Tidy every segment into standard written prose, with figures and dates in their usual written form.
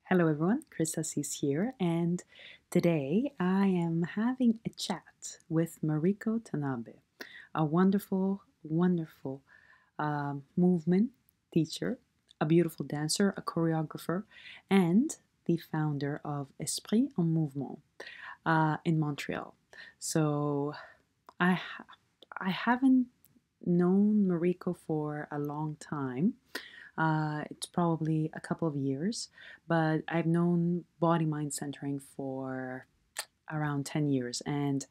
Hello everyone, Chris Assis here, and today I am having a chat with Mariko Tanabe, a wonderful movement teacher, a beautiful dancer, a choreographer, and the founder of Esprit en Mouvement in Montreal. So I, I haven't known Mariko for a long time. It's probably a couple of years, but I've known body mind centering for around 10 years. And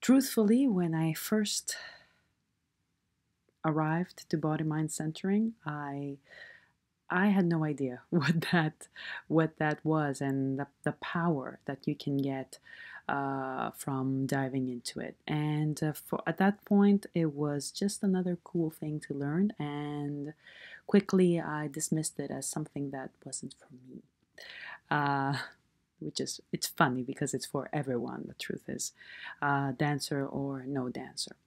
truthfully, when I first arrived to body mind centering, I had no idea what that was and the power that you can get from diving into it. And for at that point, it was just another cool thing to learn, and quickly I dismissed it as something that wasn't for me. Uh, which is it's funny because it's for everyone. The truth is, dancer or no dancer.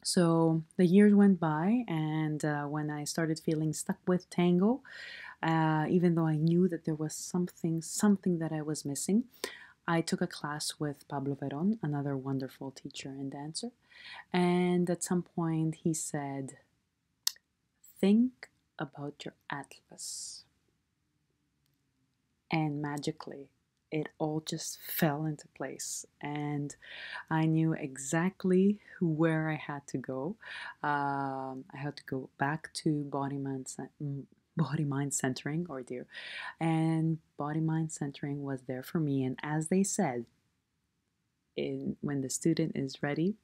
So the years went by, and when I started feeling stuck with tango, even though I knew that there was something that I was missing, I took a class with Pablo Veron, another wonderful teacher and dancer. And at some point, he said, "Think about your atlas." And magically, it all just fell into place, and I knew exactly where I had to go. I had to go back to body mind centering, or dear, and body mind centering was there for me. And as they said, when the student is ready,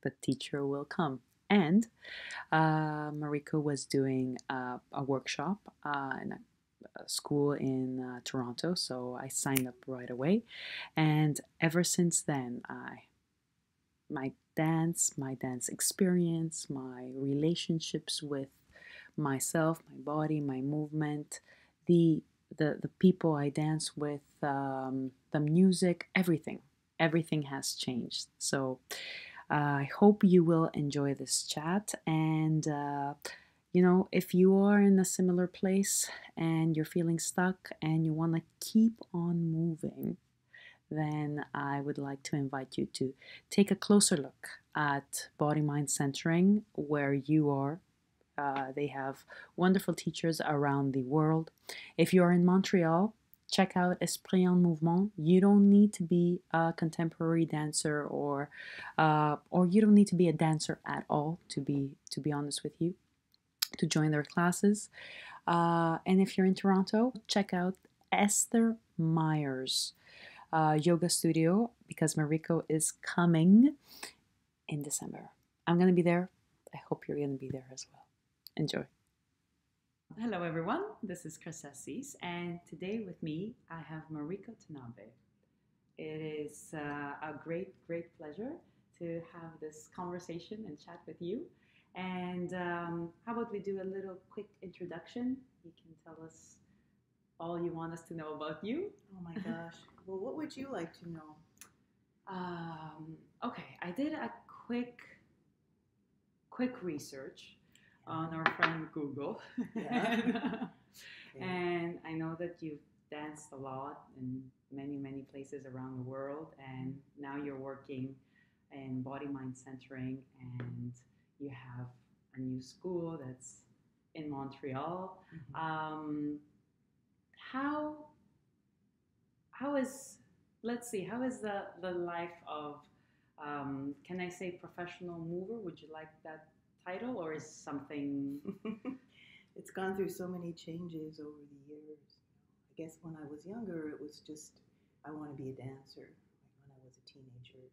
the teacher will come. And Mariko was doing a workshop in a school in Toronto, so I signed up right away. And ever since then, my dance experience, my relationships with myself, my body, my movement, the the people I dance with, the music, everything has changed. So I hope you will enjoy this chat. And, if you are in a similar place and you're feeling stuck and you want to keep on moving, then I would like to invite you to take a closer look at Body Mind Centering where you are. They have wonderful teachers around the world. If you are in Montreal, check out Esprit en Mouvement. You don't need to be a contemporary dancer, or you don't need to be a dancer at all. To be honest with you, to join their classes. And if you're in Toronto, check out Esther Meyer's yoga studio, because Mariko is coming in December. I'm gonna be there. I hope you're gonna be there as well. Enjoy. Hello, everyone. This is Chris Assis, and today with me I have Mariko Tanabe. It is a great pleasure to have this conversation and chat with you. And how about we do a little quick introduction? You can tell us all you want us to know about you. Oh my gosh. Well, what would you like to know? Okay, I did a quick research on our friend Google. Yeah. Okay. And I know that you've danced a lot in many places around the world, and now you're working in body mind centering, and you have a new school that's in Montreal. Um, how how is let's see, how is the life of, can I say, professional mover? Would you like that title, or is something? It's gone through so many changes over the years. I guess when I was younger, it was just, I want to be a dancer, like when I was a teenager.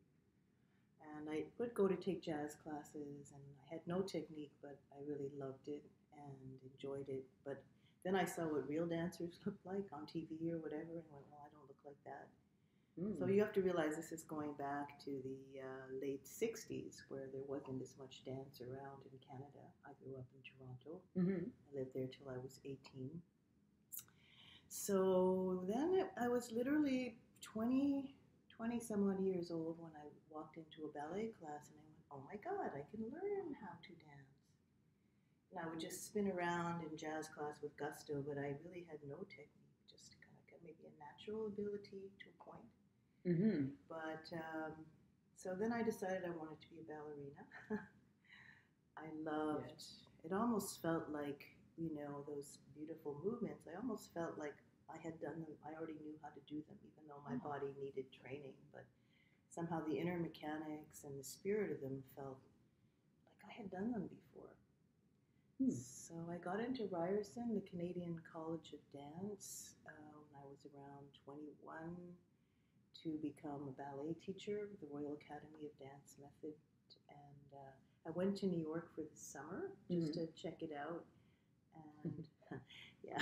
And I would go to take jazz classes, and I had no technique, but I really loved it and enjoyed it. But then I saw what real dancers look like on TV or whatever, and went, well, I don't look like that. So you have to realize this is going back to the late 60s, where there wasn't as much dance around in Canada. I grew up in Toronto. Mm-hmm. I lived there till I was 18. So then I was literally 20 some odd years old when I walked into a ballet class, and I went, oh my God, I can learn how to dance. And I would just spin around in jazz class with gusto, but I really had no technique, just kind of maybe a natural ability to a point. Mm-hmm. But so then I decided I wanted to be a ballerina. I loved. Yes. It almost felt like, those beautiful movements. I almost felt like I had done them. I already knew how to do them, even though my body needed training. But somehow the inner mechanics and the spirit of them felt like I had done them before. So I got into Ryerson, the Canadian College of Dance, when I was around 21 to become a ballet teacher with the Royal Academy of Dance Method. And I went to New York for the summer just to check it out. And yeah.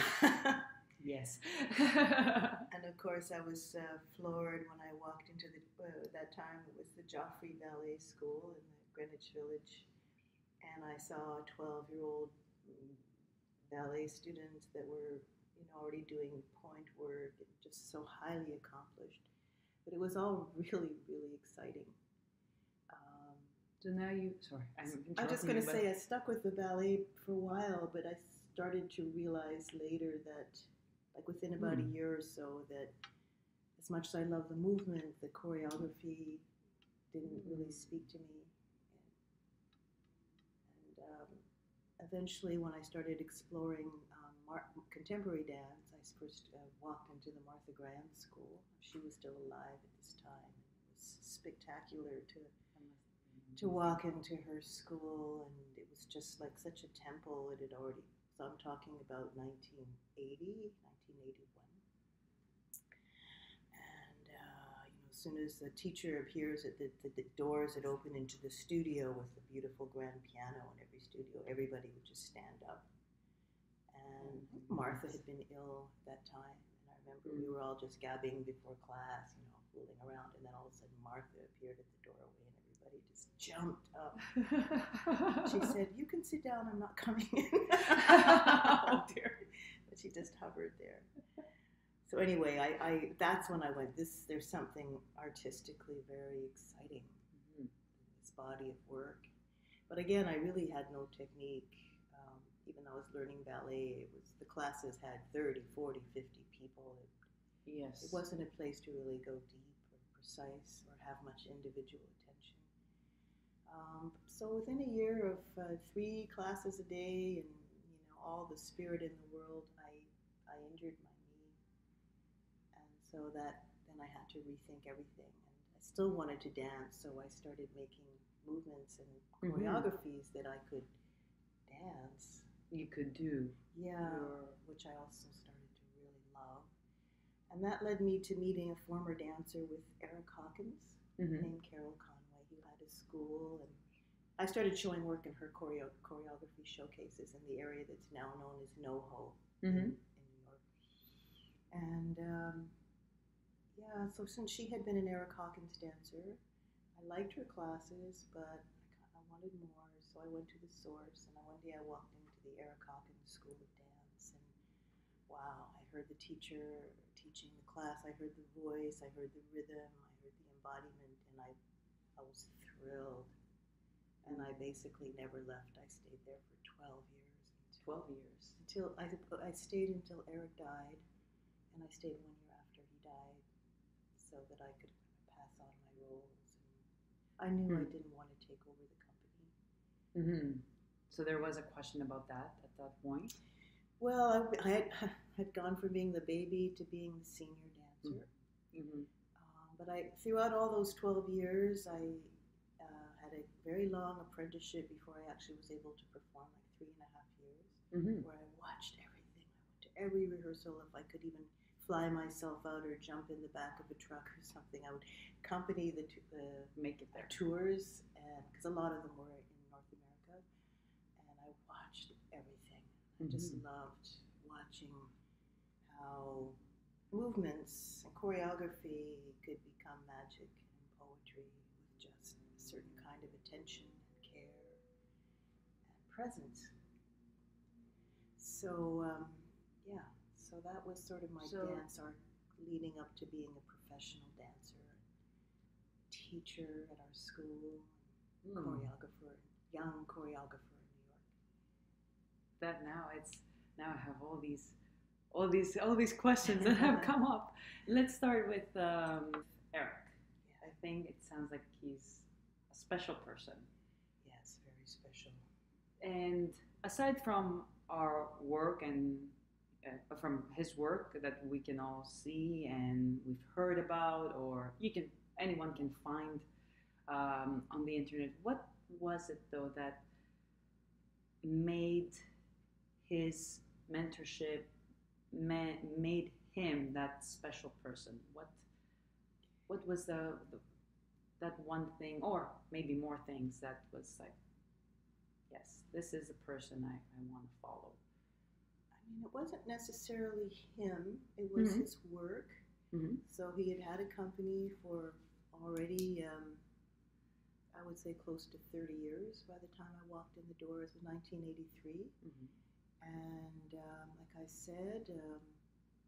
Yes. And of course, I was floored when I walked into that time it was the Joffrey Ballet School in the Greenwich Village. And I saw 12-year-old ballet students that were, already doing point work and just so highly accomplished. But it was all really, really exciting. So now sorry, I'm interrupting I was just going to say I stuck with the ballet for a while, but I started to realize later that, like within about a year or so, that as much as I love the movement, the choreography didn't really speak to me. And eventually, when I started exploring contemporary dance, I first walked into the Martha Graham School. She was still alive at this time. It was spectacular to walk into her school, and it was just like such a temple. It had already, so I'm talking about 1980, 1981. And as soon as the teacher appears at the doors that open into the studio with the beautiful grand piano in every studio, everybody would just stand up. And Martha had been ill at that time, and I remember we were all just gabbing before class, fooling around, and then all of a sudden Martha appeared at the doorway, and everybody just jumped up. She said, "You can sit down, I'm not coming in." Oh dear. But she just hovered there. So anyway, I that's when I went, there's something artistically very exciting in this body of work. But again, I really had no technique. Even though I was learning ballet, the classes had 30, 40, 50 people. Yes. It wasn't a place to really go deep or precise or have much individual attention. So within a year of 3 classes a day and all the spirit in the world, I injured my knee, and so then I had to rethink everything. And I still wanted to dance, so I started making movements and choreographies that I could dance. You could do. Yeah, which I also started to really love. And that led me to meeting a former dancer with Eric Hawkins, named Carol Conway, who had a school. And I started showing work in her choreography showcases in the area that's now known as NoHo in New York. And so since she had been an Eric Hawkins dancer, I liked her classes, but I wanted more. So I went to the source, and one day I walked into the Eric Hawkins School of Dance, and wow, I heard the teacher teaching the class, I heard the voice, I heard the rhythm, I heard the embodiment, and I was thrilled. And I basically never left. I stayed there for 12 years. 12 years. Until I stayed until Eric died, and I stayed 1 year after he died, so that I could pass on my roles. And I knew I didn't want to take over the company. So there was a question about that at that point? Well, I had gone from being the baby to being the senior dancer. But throughout all those 12 years, I had a very long apprenticeship before I actually was able to perform, like 3.5 years, where I watched everything. I went to every rehearsal. If I could even fly myself out or jump in the back of a truck or something, I would accompany the make it there tours, because a lot of them were in North America, and I watched everything. I just loved watching how movements and choreography could become magic and poetry with just a certain kind of attention and care and presence. So so that was sort of my dance arc leading up to being a professional dancer, teacher at our school, choreographer, young choreographer in New York. That now I have all these all these questions that have come up. Let's start with Eric. I think it sounds like he's a special person. Yes, very special. And aside from our work and from his work that we can all see and we've heard about, or anyone can find on the internet, what was it though that made his mentorship made him that special person? What was the that one thing, or maybe more things that was like, yes, this is a person I want to follow? I mean, it wasn't necessarily him, it was Mhm. his work. Mm-hmm. So he had a company for already, I would say, close to 30 years by the time I walked in the doors in 1983. Mm-hmm. And like I said,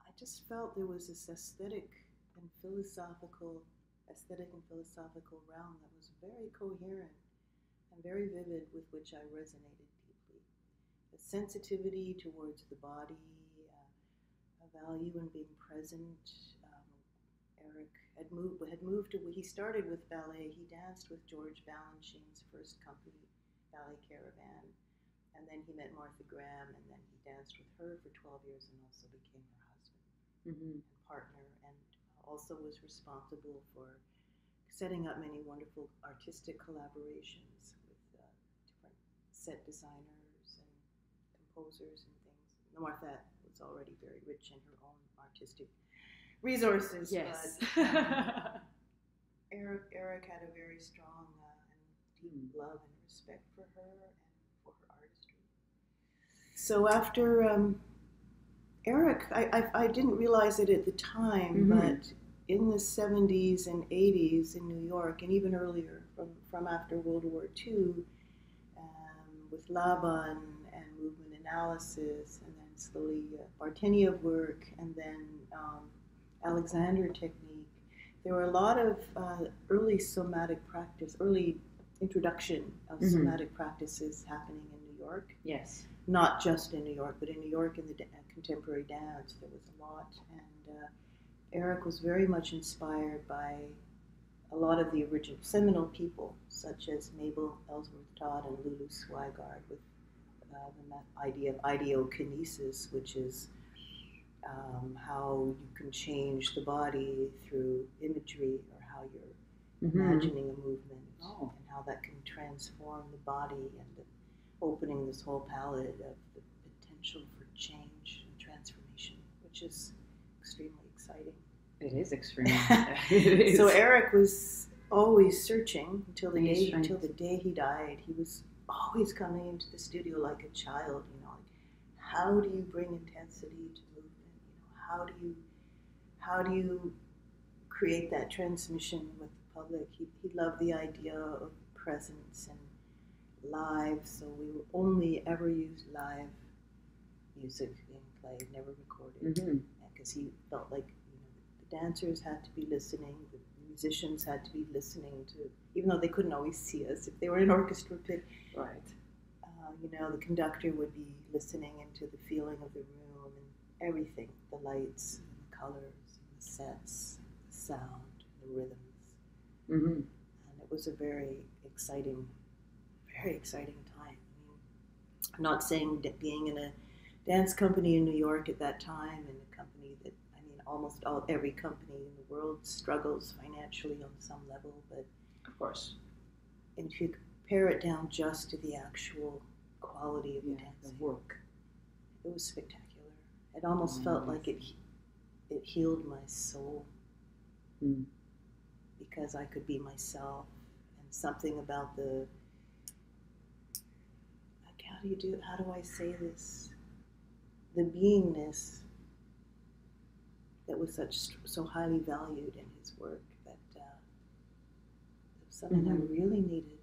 I just felt there was this aesthetic and philosophical realm that was very coherent and very vivid, with which I resonated deeply. The sensitivity towards the body, a value in being present. Eric had moved away. He started with ballet. He danced with George Balanchine's first company, Ballet Caravan, and then he met Martha Graham, and then he danced with her for 12 years and also became her husband and partner, and also was responsible for setting up many wonderful artistic collaborations with different set designers and composers and things. Martha was already very rich in her own artistic resources. Yes. But Eric had a very strong and deep love and respect for her and for her artistry. So after Eric, I didn't realize it at the time, but in the 70s and 80s in New York, and even earlier, from after World War II, with Laban and movement analysis, and then slowly Barteniev work, and then Alexander technique, there were a lot of early somatic practice, early introduction of somatic practices happening in New York. Yes. Not just in New York, but in New York in the contemporary dance, there was a lot. And Eric was very much inspired by a lot of the original seminal people, such as Mabel Ellsworth Todd and Lulu Swigard, with the idea of ideokinesis, which is how you can change the body through imagery, or how you're imagining a movement, and how that can transform the body, and opening this whole palette of the potential for change and transformation, which is extremely exciting. It is extremely exciting. So Eric was always searching until the day he died. He was always coming into the studio like a child, like, how do you bring intensity to movement? How do you create that transmission with the public? He loved the idea of presence and live, so we only ever used live music being played, never recorded, because he felt like the dancers had to be listening, the musicians had to be listening to, even though they couldn't always see us if they were in an orchestra pit. Right. The conductor would be listening into the feeling of the room and everything, the lights, and the colors, and the sets, the sound, the rhythms. And it was a very exciting time. I mean, I'm not saying that being in a dance company in New York at that time, and a company that, almost every company in the world struggles financially on some level, but of course, and if you compare it down just to the actual quality of the dance, the work, it was spectacular. It almost felt like it healed my soul, because I could be myself, and something about the, how do I say this? The beingness that was so highly valued in his work, that it was something I really needed.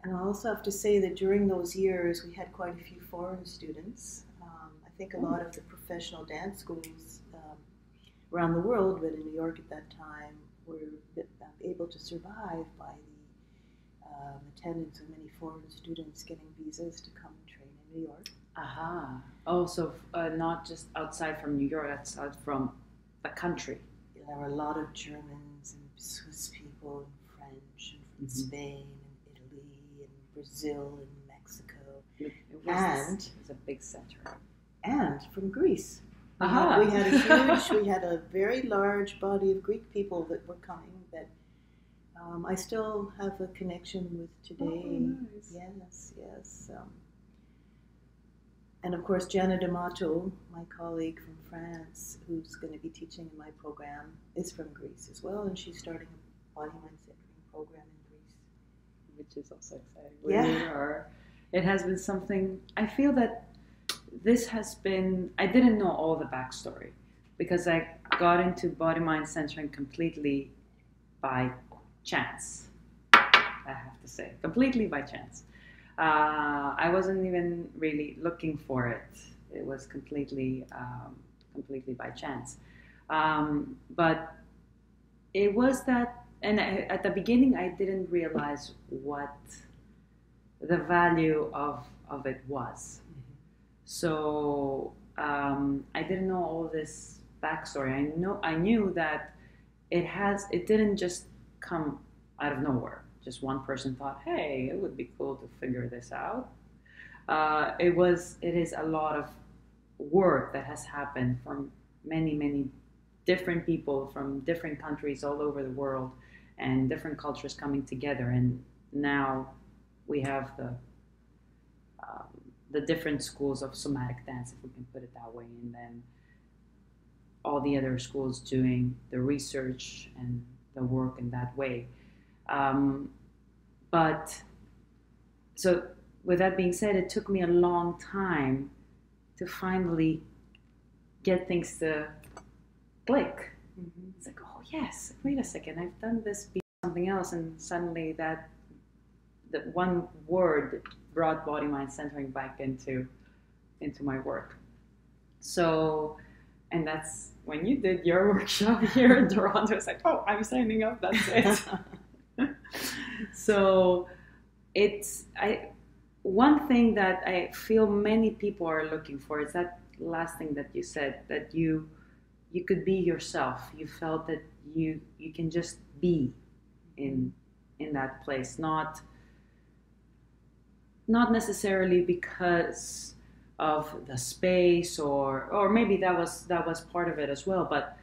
And I also have to say that during those years, we had quite a few foreign students. I think a lot of the professional dance schools around the world, but in New York at that time, were able to survive by the attendance of many foreign students getting visas to come and train in New York. Aha. Oh, so not just outside from New York, outside from the country. There were a lot of Germans and Swiss people and French and from Spain and Italy and Brazil and Mexico. It's a big center. And from Greece. Aha. We had a very large body of Greek people that were coming that I still have a connection with today. Oh, nice. Yes. And of course, Jana D'Amato, my colleague from France, who's going to be teaching in my program, is from Greece as well, and she's starting a body mind centering program in Greece. Which is also exciting. It has been something, I feel that this has been, I didn't know all the backstory because I got into body mind centering completely by chance, I have to say, completely by chance. I wasn't even really looking for it. It was completely by chance. But it was that, and at the beginning, I didn't realize what the value of it was. So I didn't know all this backstory. I knew that it didn't just come out of nowhere. Just one person thought, hey, it would be cool to figure this out. It is a lot of work that has happened from many different people from different countries all over the world and different cultures coming together. And now we have the different schools of somatic dance, if we can put it that way, and then all the other schools doing the research and the work in that way. But so with that being said, it took me a long time to finally get things to click. It's like, oh yes, wait a second, I've done this something else, and suddenly that one word brought body mind centering back into my work. So, and that's when you did your workshop here in Toronto. It's like, oh, I'm signing up. That's it. So, one thing that I feel many people are looking for is that last thing that you said, that you could be yourself. You felt that you can just be in that place, not necessarily because of the space or maybe that was part of it as well, but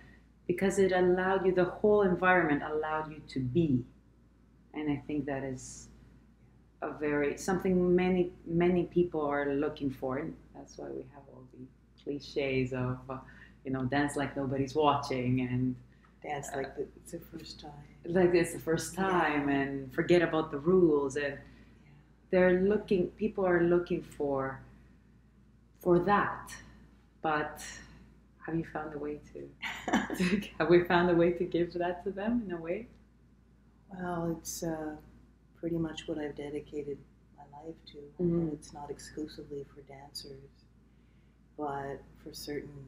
because it allowed you, the whole environment allowed you to be. And I think that is something many people are looking for, and that's why we have all the cliches of dance like nobody's watching, and dance like it's the first time, and forget about the rules. And people are looking for that. But have you found a way to have we found a way to give that to them in a way? Well, it's pretty much what I've dedicated my life to. It's not exclusively for dancers, but for certain,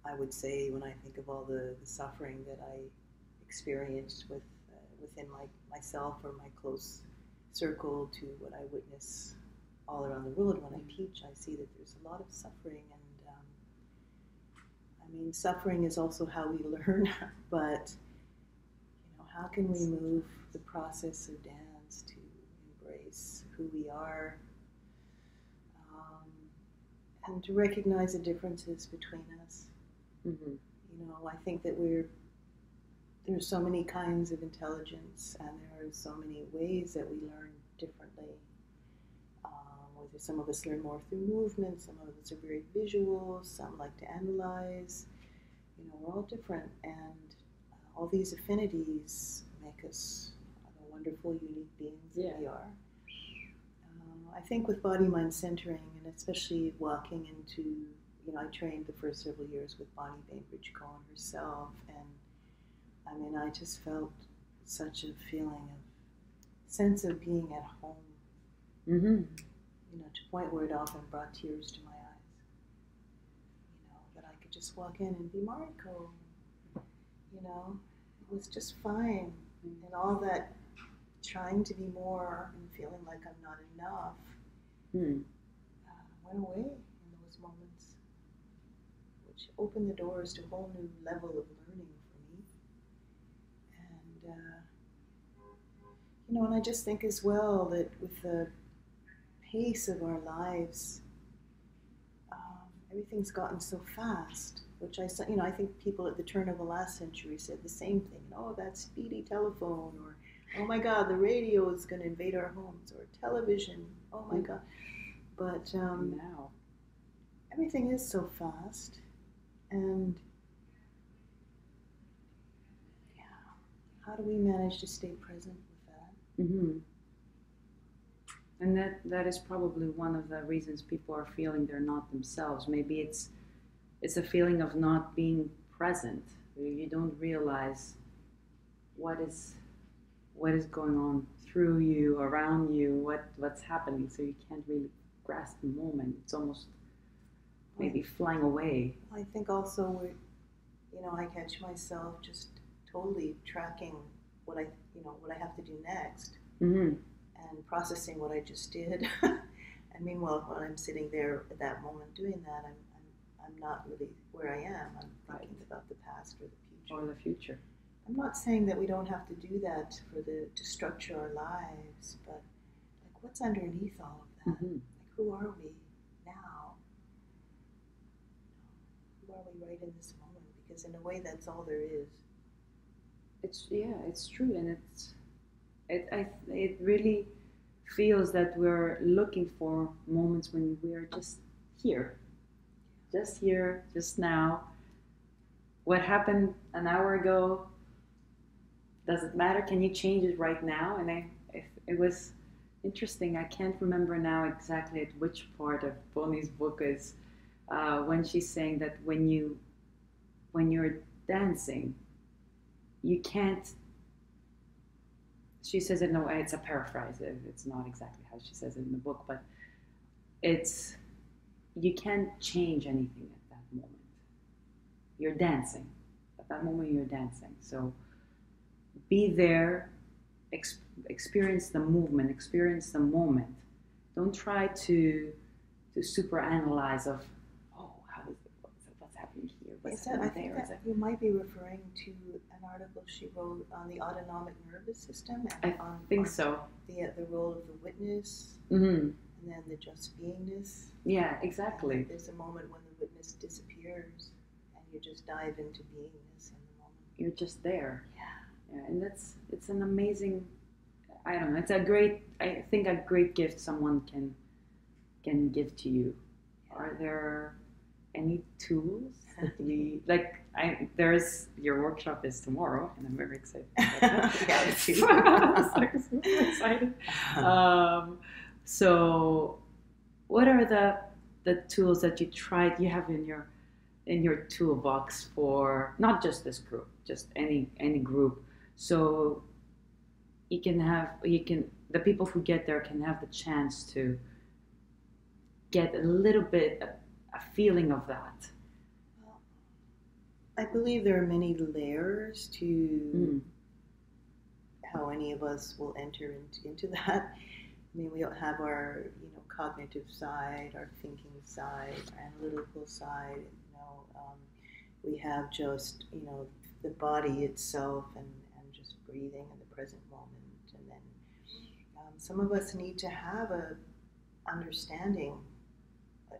I would say, when I think of all the suffering that I experienced within myself or my close circle to what I witness all around the world when I teach, I see that there's a lot of suffering. And suffering is also how we learn, but how can we move the process of dance to embrace who we are, and to recognize the differences between us? I think that there's so many kinds of intelligence, and there are so many ways that we learn differently. Whether some of us learn more through movement, some of us are very visual, some like to analyze. We're all different, and all these affinities make us the wonderful, unique beings that we are. I think with body mind centering, and especially walking into, I trained the first several years with Bonnie Bainbridge Cohen herself, and I just felt such a feeling of sense of being at home. To the point where it often brought tears to my eyes. That I could just walk in and be Mariko. It was just fine. And all that trying to be more and feeling like I'm not enough went away in those moments, which opened the doors to a whole new level of learning for me. And, and I just think as well that with the pace of our lives, everything's gotten so fast, which I think people at the turn of the last century said the same thing. Oh, that speedy telephone, or oh my God, the radio is going to invade our homes, or television. Oh my God. But now everything is so fast, and yeah, how do we manage to stay present with that? Mm-hmm. And that is probably one of the reasons people are feeling they're not themselves. Maybe it's a feeling of not being present. You don't realize what is going on through you, around you, what's happening. So you can't really grasp the moment. It's almost maybe flying away. I think also I catch myself just totally tracking what I have to do next. Mm-hmm. And processing what I just did. And meanwhile, when I'm sitting there at that moment doing that, I'm not really where I am. I'm thinking about the past or the future. Or the future. I'm not saying that we don't have to do that to structure our lives, but like what's underneath all of that? Mm-hmm. Like who are we now? Who are we right in this moment? Because in a way, that's all there is. It's true, and it really feels that we're looking for moments when we are just here, just now. What happened an hour ago, does it matter? Can you change it right now? And it was interesting. I can't remember now exactly at which part of Bonnie's book is when she's saying that when you're dancing, you can't. She says it in a way, it's a paraphrase. It's not exactly how she says it in the book, but you can't change anything at that moment. You're dancing. At that moment, you're dancing. So be there, experience the movement, experience the moment. Don't try to super analyze of, what's happening here, what's happening there. I think that you might be referring to an article she wrote on the autonomic nervous system. And I think so. The role of the witness, mm-hmm. and then the just beingness. Yeah, exactly. There's a moment when the witness disappears, and you just dive into beingness in the moment. You're just there. Yeah. And it's an amazing. I don't know. It's a great. I think a great gift someone can give to you. Yeah. Are there any tools that we like? There's your workshop is tomorrow, and I'm very excited. Yeah, too. I'm super excited. So, what are the tools that you have in your toolbox for not just this group, just any group? So the people who get there can have the chance to get a little bit a feeling of that. I believe there are many layers to how any of us will enter into that. I mean, we have our cognitive side, our thinking side, our analytical side. We have just the body itself and just breathing in the present moment, and then some of us need to have a understanding,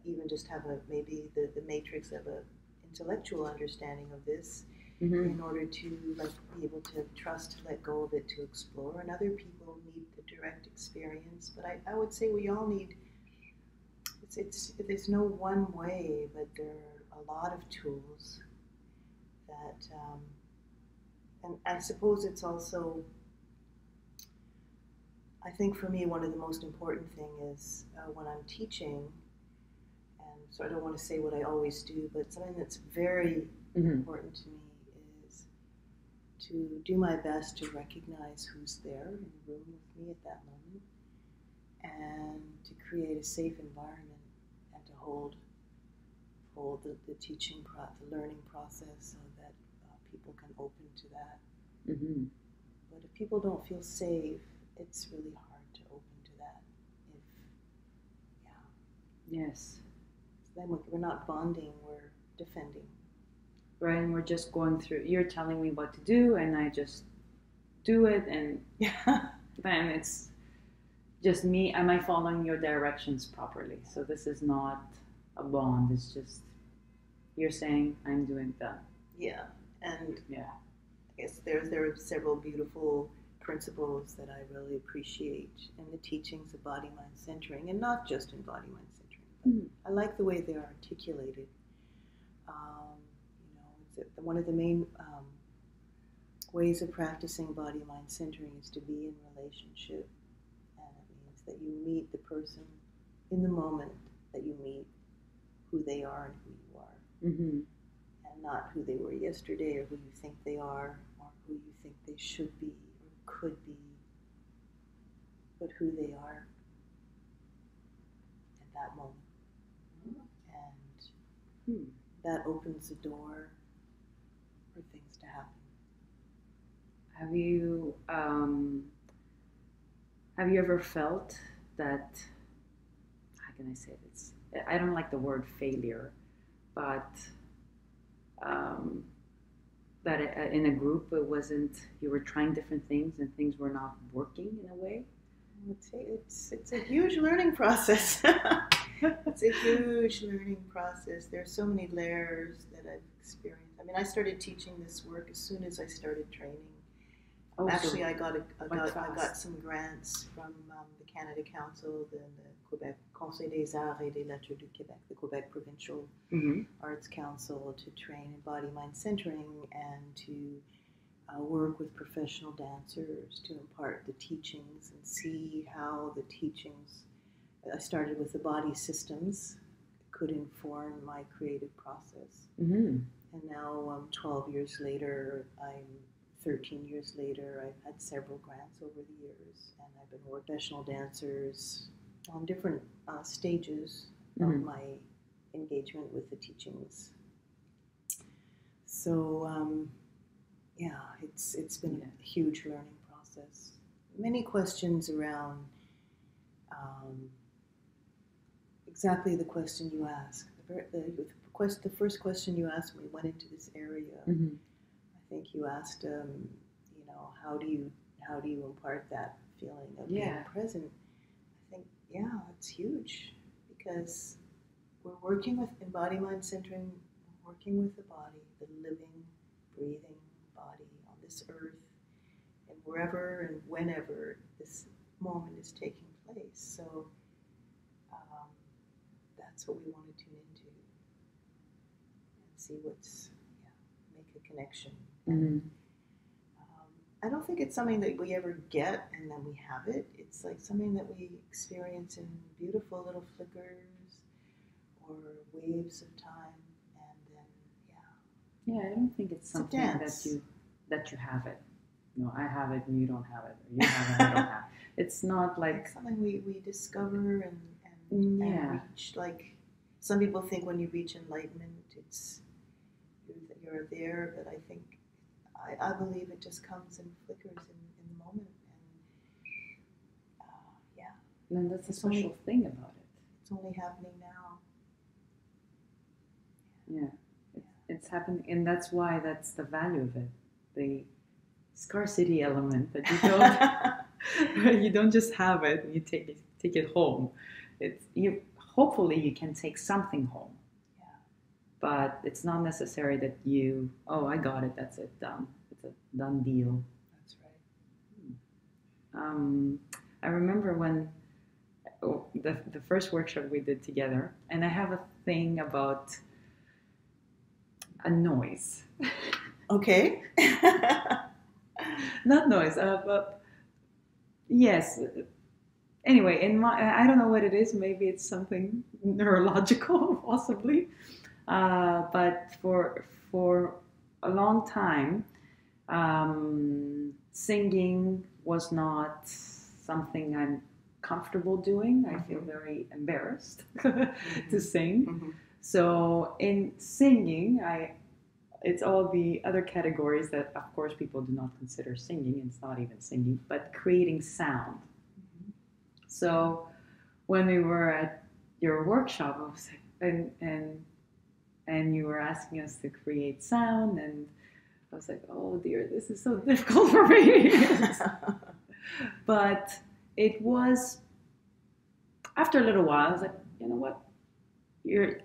even just have maybe the matrix of a intellectual understanding of this, in order to be able to trust, to let go of it, to explore. And other people need the direct experience. But I would say we all need. There's no one way, but there are a lot of tools that, and I suppose it's also. I think for me, one of the most important thing is when I'm teaching. So I don't want to say what I always do, but something that's very important to me is to do my best to recognize who's there in the room with me at that moment, and to create a safe environment, and to hold the teaching, the learning process, so that people can open to that. Mm-hmm. But if people don't feel safe, it's really hard to open to that. Yes. Then we're not bonding, we're defending. Right, and we're just going through. You're telling me what to do, and I just do it, and then it's just me. Am I following your directions properly? So this is not a bond. It's just you're saying I'm doing that. Yeah, and Yeah. I guess there are several beautiful principles that I really appreciate in the teachings of body mind centering, and not just in body mind centering. But I like the way they are articulated. One of the main ways of practicing body mind centering is to be in relationship, and it means that you meet the person in the moment that you meet who they are and who you are, and not who they were yesterday or who you think they are or who you think they should be or could be, but who they are at that moment. And that opens the door for things to happen. Have you ever felt that, how can I say this? I don't like the word failure, but that in a group it wasn't, you were trying different things and things were not working in a way? It's a huge learning process. It's a huge learning process. There's so many layers that I've experienced. I mean, I started teaching this work as soon as I started training. Actually, I got some grants from the Canada Council, the Quebec Conseil des Arts et des Lettres du Québec, the Quebec Provincial Arts Council, to train in body mind centering and to work with professional dancers to impart the teachings and see how the teachings. I started with the body systems could inform my creative process, and now 12 years later, 13 years later, I've had several grants over the years, and I've been with professional dancers on different stages of my engagement with the teachings. So, it's been a huge learning process. Many questions around exactly the question you asked. The first question you asked when we went into this area. I think you asked, how do you impart that feeling of being present? I think, it's huge, because we're working with body mind centering, working with the body, the living, breathing body on this earth, and wherever and whenever this moment is taking place. So that's what we want to tune into and see make a connection. I don't think it's something that we ever get and then we have it. It's like something that we experience in beautiful little flickers or waves of time, and then I don't think it's something that you have it. No, I have it and you don't have it, or you have it and I don't have it. It's not like it's something we discover and reach. Like some people think when you reach enlightenment, it's you're there, but I think I believe it just comes in flickers in the moment, and and that's a special thing about it. It's only happening now. It's happening, and that's why that's the value of it. The scarcity element that you don't just have it and you take it home. Hopefully you can take something home. But it's not necessary that I got it, that's it, done. It's a done deal. That's right. I remember when the first workshop we did together, and I have a thing about a noise. Okay. Not noise, but yes. Anyway, I don't know what it is. Maybe it's something neurological, possibly. But for a long time, singing was not something I'm comfortable doing. I feel very embarrassed to sing. So in singing, it's all the other categories that, of course, people do not consider singing. It's not even singing, but creating sound. So when we were at your workshop. I was like, and you were asking us to create sound, and I was like, oh dear, this is so difficult for me. But it was after a little while. I was like, you know what?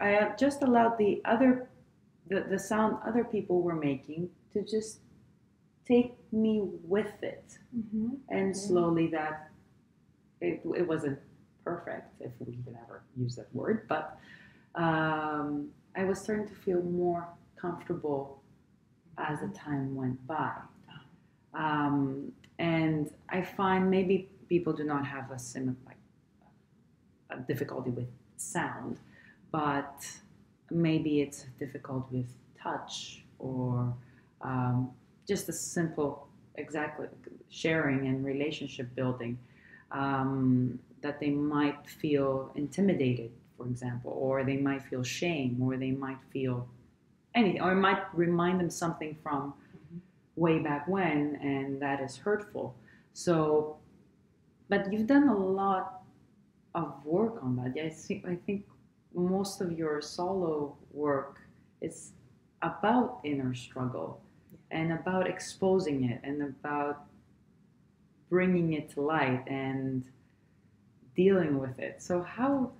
I just allowed the sound other people were making to just take me with it, and slowly that it wasn't perfect, if we can ever use that word, but I was starting to feel more comfortable as the time went by. And I find maybe people do not have a similar like a difficulty with sound, but maybe it's difficult with touch or just a simple exactly sharing and relationship building, that they might feel intimidated, for example, or they might feel shame, or they might feel anything, or it might remind them something from way back when, and that is hurtful. So, but you've done a lot of work on that. Yeah, I think most of your solo work is about inner struggle and about exposing it and about bringing it to light and dealing with it. So how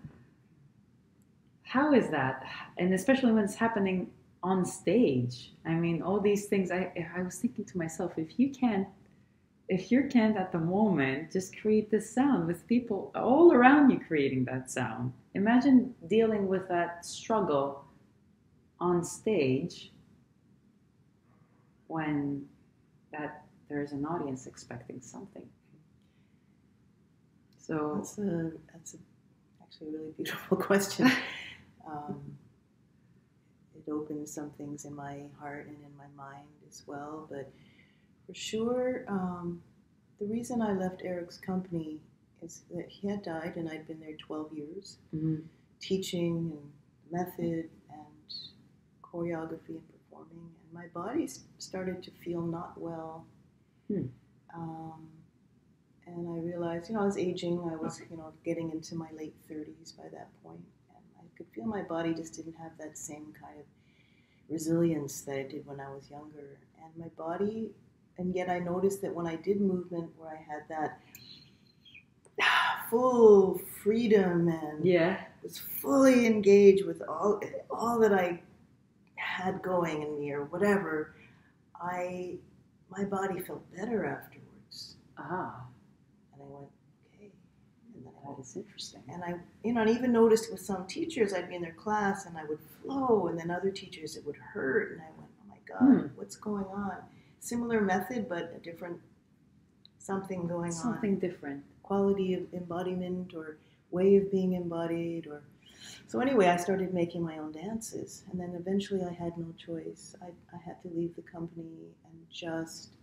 is that? And especially when it's happening on stage. I mean, all these things. I was thinking to myself, if you can't at the moment just create this sound with people all around you creating that sound, imagine dealing with that struggle on stage when that there's an audience expecting something. So that's actually a really beautiful question. It opens some things in my heart and in my mind as well. But for sure, the reason I left Eric's company is that he had died and I'd been there 12 years, teaching and method and choreography and performing. And my body started to feel not well. And I realized, I was aging. I was, getting into my late 30s by that point. And I could feel my body just didn't have that same kind of resilience that it did when I was younger. And my body, and yet I noticed that when I did movement where I had that full freedom and was fully engaged with all that I had going in me or whatever, my body felt better afterwards. And I went, okay. And then that is interesting. And I even noticed with some teachers, I'd be in their class and I would flow, and then other teachers it would hurt, and I went, oh my God, what's going on? Similar method, but a different something going on. Something different. Quality of embodiment or way of being embodied. So anyway, I started making my own dances, and then eventually I had no choice. I had to leave the company and just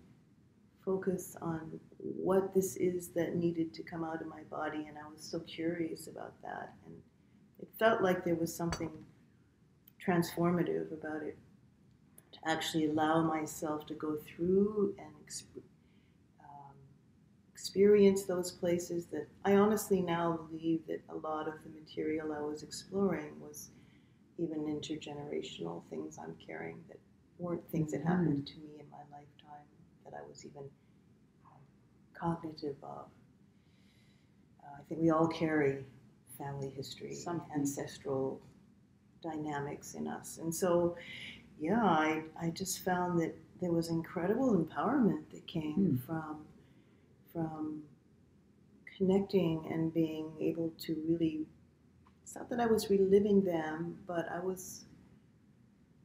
focus on what this is that needed to come out of my body, and I was so curious about that, and it felt like there was something transformative about it, to actually allow myself to go through and experience those places that I honestly now believe that a lot of the material I was exploring was even intergenerational things I'm carrying that weren't things that happened to me in my lifetime that I was even cognitive of. I think we all carry family history, ancestral dynamics in us. And so, I just found that there was incredible empowerment that came from connecting and being able to really, it's not that I was reliving them, but I was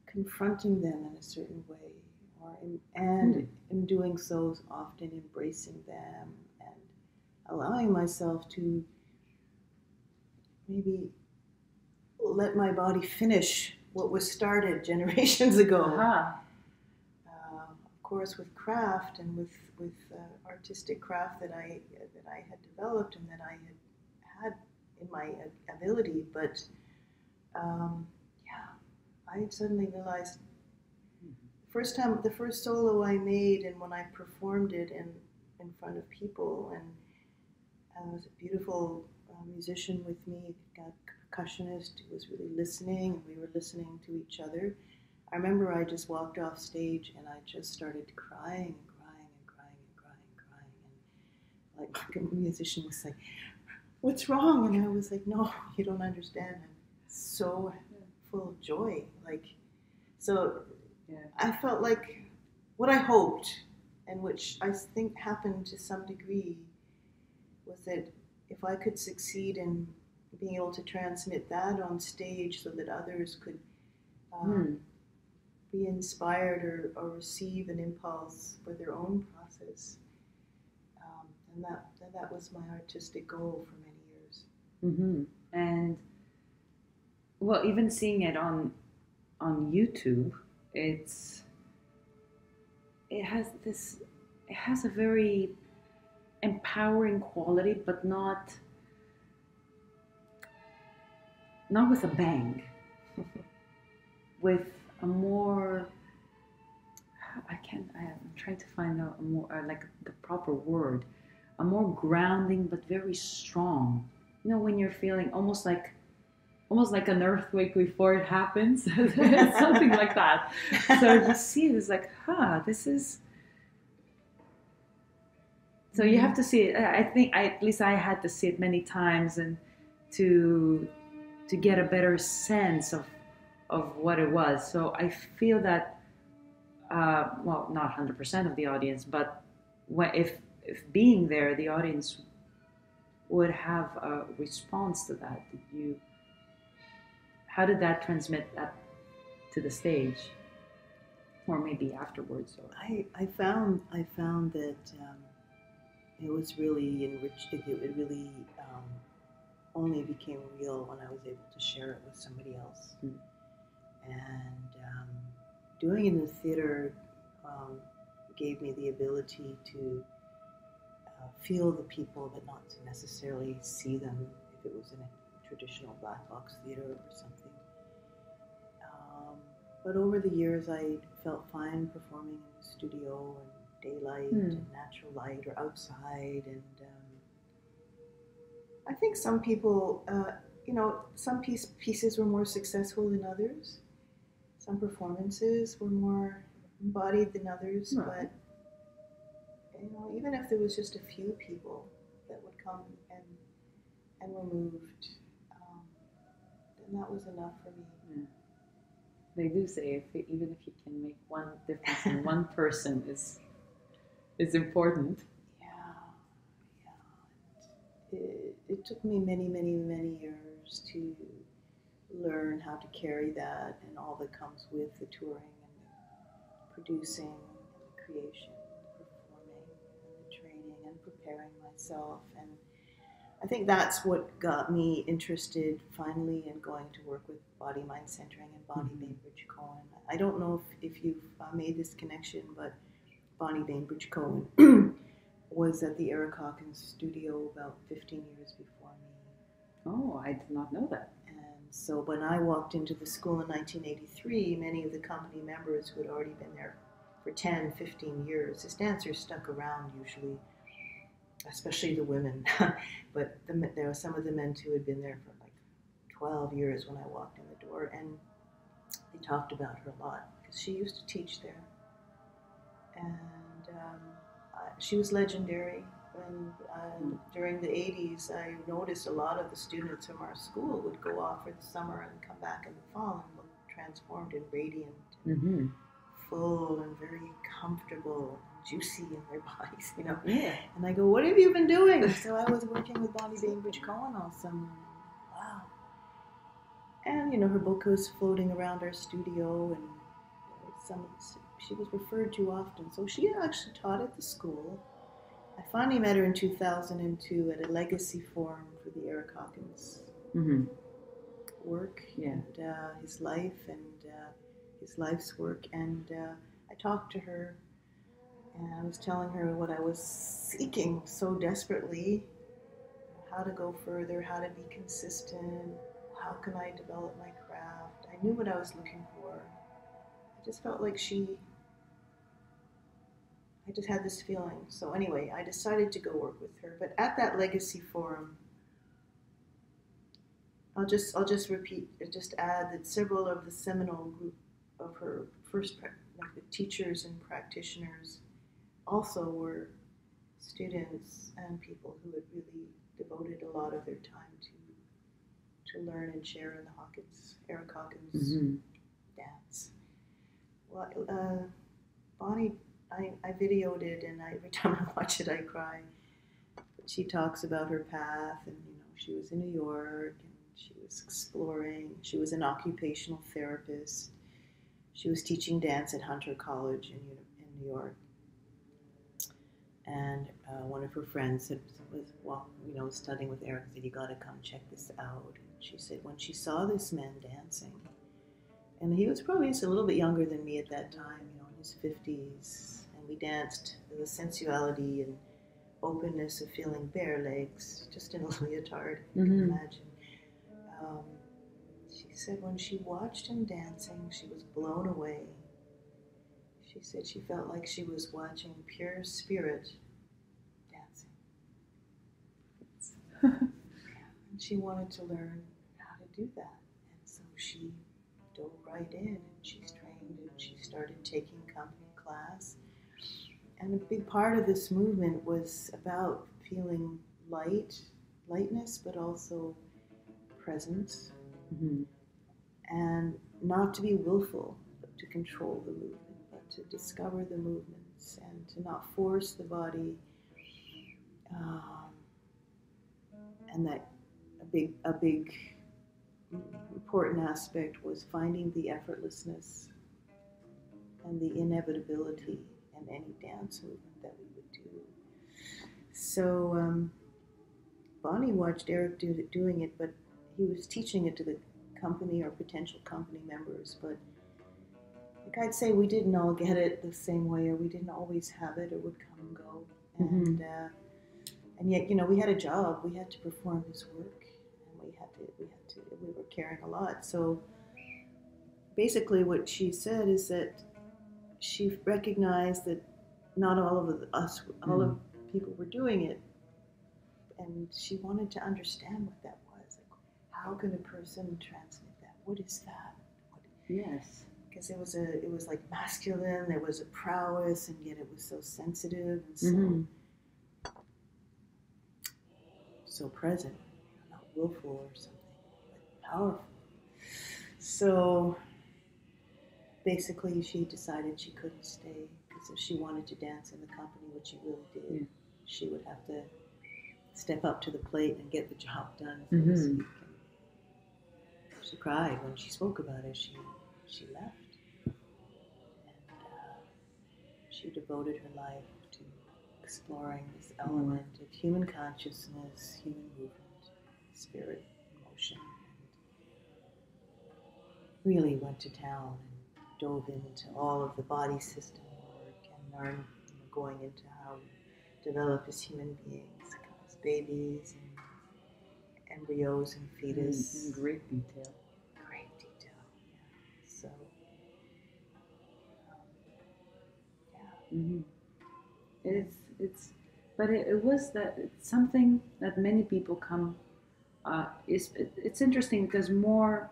confronting them in a certain way, and in doing so often embracing them and allowing myself to maybe let my body finish what was started generations ago. Of course, with craft and with artistic craft that I had developed and that I had in my ability, but I suddenly realized the first solo I made, and when I performed it in front of people, and there was a beautiful musician with me, got percussionist who was really listening, and we were listening to each other. I remember I just walked off stage and I just started crying and crying and crying and crying and crying. And like the musician was like, "What's wrong?" And I was like, "No, you don't understand. I'm so full of joy." Like, so I felt like what I hoped, and which I think happened to some degree, was that if I could succeed in being able to transmit that on stage so that others could be inspired or receive an impulse for their own process, and that was my artistic goal for many years. Mm-hmm. And well, even seeing it on YouTube, it has a very empowering quality, but not with a bang, with a more, I'm trying to find a more like the proper word, a more grounding but very strong. You know, when you're feeling almost like an earthquake before it happens, something like that. So you see it, it's like, this is. So you have to see it. I think at least I had to see it many times, and to get a better sense of what it was. So I feel that, well, not 100% of the audience, but if being there, the audience would have a response to that. How did that transmit that to the stage, or maybe afterwards? Or I found that it was really enriched. It really only became real when I was able to share it with somebody else. Mm. And doing it in the theater gave me the ability to feel the people, but not to necessarily see them if it was in a traditional black box theater or something. But over the years, I felt fine performing in the studio and daylight and natural light or outside. And I think some people, some pieces were more successful than others. Some performances were more embodied than others. Right. But even if there was just a few people that would come and were moved, then that was enough for me. Yeah. They do say even if you can make one difference in one person is important. Yeah. It took me many, many, many years to learn how to carry that and all that comes with the touring and the producing and the creation, the performing and the training and preparing myself. And I think that's what got me interested finally in going to work with Body Mind Centering and Bonnie Bainbridge Cohen. I don't know if you've made this connection, but Bonnie Bainbridge Cohen was at the Eric Hawkins studio about 15 years before me. Oh, I did not know that. And so when I walked into the school in 1983, many of the company members who had already been there for 10, 15 years, his dancers stuck around usually, especially the women, but there were some of the men too who had been there for like 12 years when I walked in the door, and they talked about her a lot because she used to teach there, and she was legendary. And during the 80s, I noticed a lot of the students from our school would go off for the summer and come back in the fall and look transformed and radiant, and full and very comfortable, juicy in their bodies, Yeah. And I go, "What have you been doing?" So I was working with Bonnie Bainbridge Cohen all summer. Wow. And her book was floating around our studio, and she was referred to often. So she actually taught at the school. I finally met her in 2002 at a legacy forum for the Eric Hawkins work and his life and his life's work. And I talked to her, and I was telling her what I was seeking so desperately: how to go further, how to be consistent, how can I develop my craft. I knew what I was looking for. I just felt like I just had this feeling. So anyway, I decided to go work with her. But at that legacy forum, I'll just repeat, just add that several of the seminal group of her first like the teachers and practitioners also were students and people who had really devoted a lot of their time to learn and share in the Eric Hawkins dance. Well, Bonnie, I videoed it, and every time I watch it, I cry. But she talks about her path, and she was in New York, and she was exploring. She was an occupational therapist. She was teaching dance at Hunter College in New York. And one of her friends was studying with Eric, said, "You got to come check this out." And she said when she saw this man dancing, and he was probably just a little bit younger than me at that time, in his 50s, and we danced with sensuality and openness of feeling bare legs, just in a leotard, if you can imagine. She said when she watched him dancing, she was blown away. She said she felt like she was watching pure spirit dancing. And she wanted to learn how to do that. And so she dove right in, and she's trained, and she started taking company class. And a big part of this movement was about feeling lightness, but also presence. And not to be willful, but to control the movement. To discover the movements and to not force the body, and that a big important aspect was finding the effortlessness and the inevitability in any dance movement that we would do. So Bonnie watched Eric doing it, but he was teaching it to the company or potential company members, but I'd say we didn't all get it the same way, or we didn't always have it. It would come and go, and yet we had a job. We had to perform this work, and we were carrying a lot. So basically, what she said is that she recognized that not all of people were doing it, and she wanted to understand what that was. Like, how can a person transmit that? What is that? Yes. Because it was like masculine, there was a prowess, and yet it was so sensitive and so present, not willful or something, but powerful. So basically, she decided she couldn't stay, because if she wanted to dance in the company, which she really did, she would have to step up to the plate and get the job done, so to speak. And she cried when she spoke about it. She left. She devoted her life to exploring this element of human consciousness, human movement, spirit, emotion, and really went to town and dove into all of the body system work and learned, going into how we develop as human beings, as babies and embryos and fetus. In great detail. Great detail, yeah. So. It was that it's something that many people come. It's interesting because more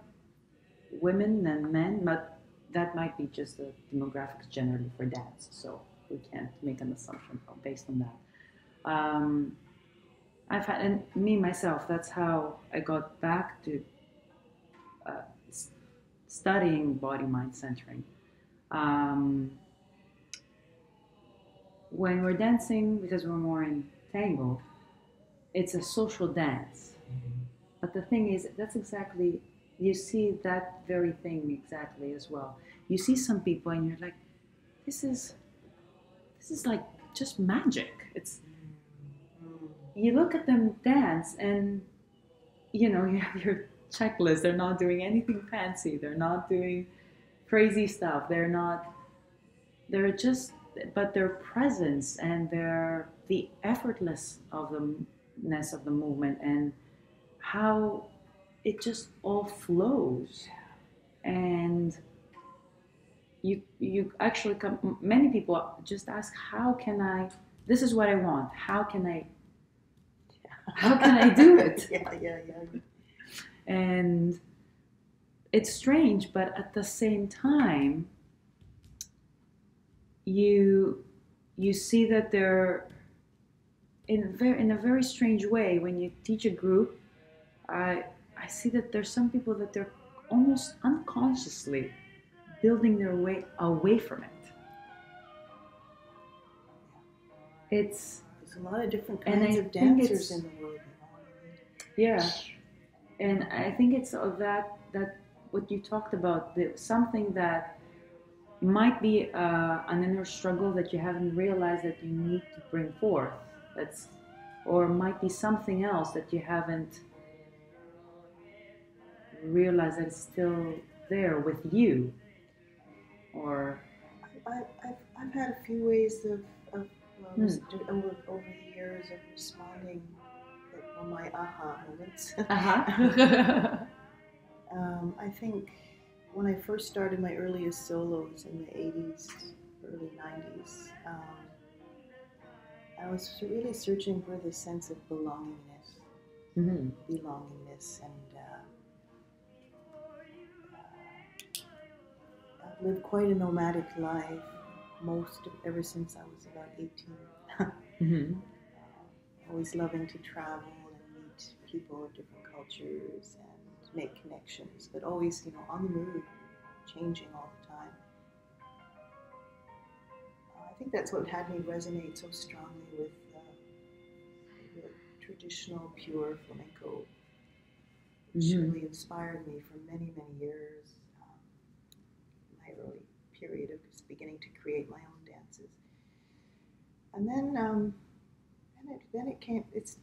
women than men, but that might be just the demographics generally for dance. So we can't make an assumption based on that. I've had, and me myself, that's how I got back to studying body mind centering. When we're dancing, because we're more in tango, it's a social dance. But the thing is, that's exactly, you see that very thing exactly as well. You see some people and you're like, this is like just magic. You look at them dance and, you have your checklist. They're not doing anything fancy. They're not doing crazy stuff. They're just, but their presence and the effortlessness of the movement and how it just all flows. And you actually many people just ask, how can I, this is what I want, how can I do it? Yeah. And it's strange, but at the same time, you you see that they're in a very strange way when you teach a group. I I see that there's some people that they're almost unconsciously building their way away from it. It's There's a lot of different and kinds I of think dancers it's in the world. yeah, and I think it's that what you talked about, something that might be an inner struggle that you haven't realized that you need to bring forth. That's or might be something else that you haven't realized that it's still there with you. Or I've had a few ways of hmm. over the years of responding that were my aha moments. Uh-huh. I think when I first started my earliest solos in the 80s, early 90s, I was really searching for this sense of belongingness, Mm-hmm. and I've lived quite a nomadic life, ever since I was about 18. Mm-hmm. Always loving to travel and meet people of different cultures and make connections, but always, on the move, changing all the time. I think that's what had me resonate so strongly with the traditional, pure flamenco, which really inspired me for many, many years. My early period of just beginning to create my own dances, and then it came. It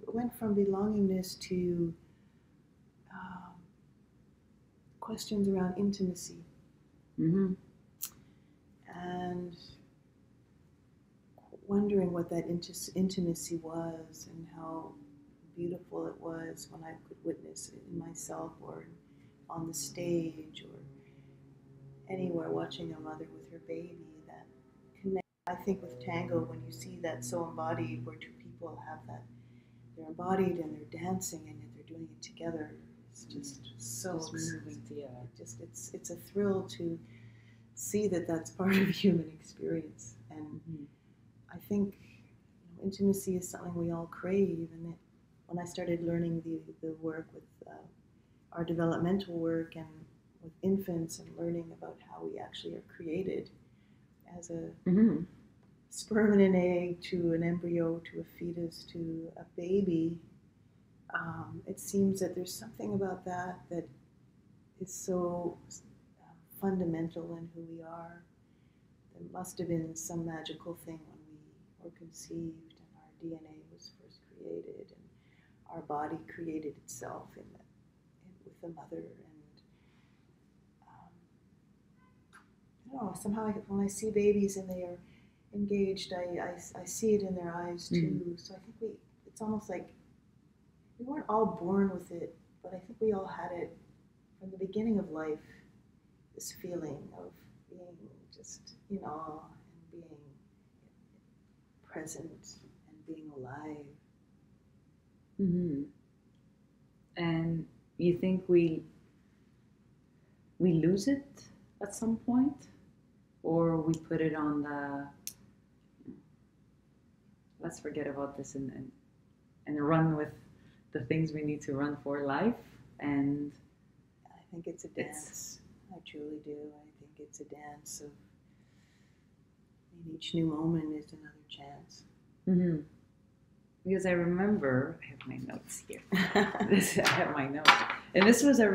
went from belongingness to questions around intimacy, Mm-hmm. and wondering what that intimacy was and how beautiful it was when I could witness it in myself or on the stage or anywhere watching a mother with her baby. That connect. I think with tango, when you see that so embodied, where two people have that, they're embodied and they're dancing and they're doing it together. It's just so moving. It's a thrill to see that that's part of human experience. And I think intimacy is something we all crave. And that when I started learning the work with our developmental work and with infants and learning about how we actually are created as a sperm and an egg to an embryo to a fetus to a baby, it seems that there's something about that that is so fundamental in who we are. There must have been some magical thing when we were conceived and our DNA was first created and our body created itself with the mother. And I don't know, somehow when I see babies and they are engaged, I see it in their eyes too. So I think it's almost like we weren't all born with it, but I think we all had it from the beginning of life, this feeling of being just in awe and being present and being alive. Mm-hmm. And you think we lose it at some point, or we put it on the let's forget about this and run with the things we need to run for life. And I think it's a dance. I truly do. I think it's a dance of, in each new moment is another chance. Mm-hmm. Because I remember, I have my notes here. I have my notes, and this was a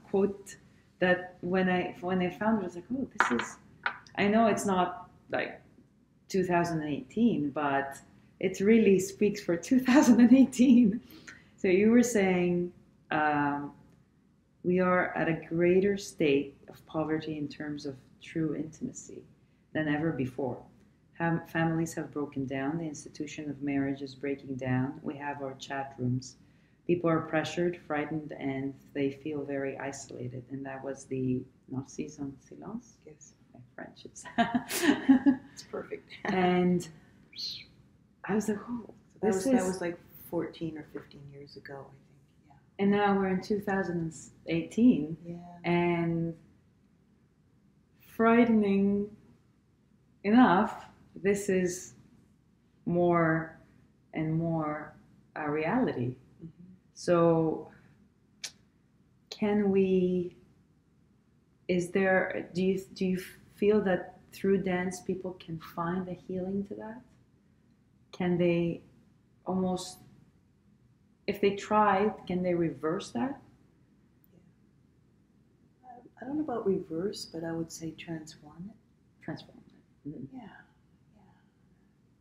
quote that when I found it, I was like, oh, this is. I know it's not like 2018, but it really speaks for 2018. So you were saying we are at a greater state of poverty in terms of true intimacy than ever before. Families have broken down. The institution of marriage is breaking down. We have our chat rooms. People are pressured, frightened, and they feel very isolated. And that was the Narcisse en silence. Yes. My French is. It's perfect. And I was like, oh, that was like 14 or 15 years ago, I think. And now we're in 2018, Yeah. and frightening enough, this is more and more a reality. Mm-hmm. So, can we? Do you feel that through dance people can find a healing to that? Can they almost, if they try, can they reverse that? Yeah. I don't know about reverse, but I would say transform it. Transform it. Mm-hmm. Yeah. Yeah.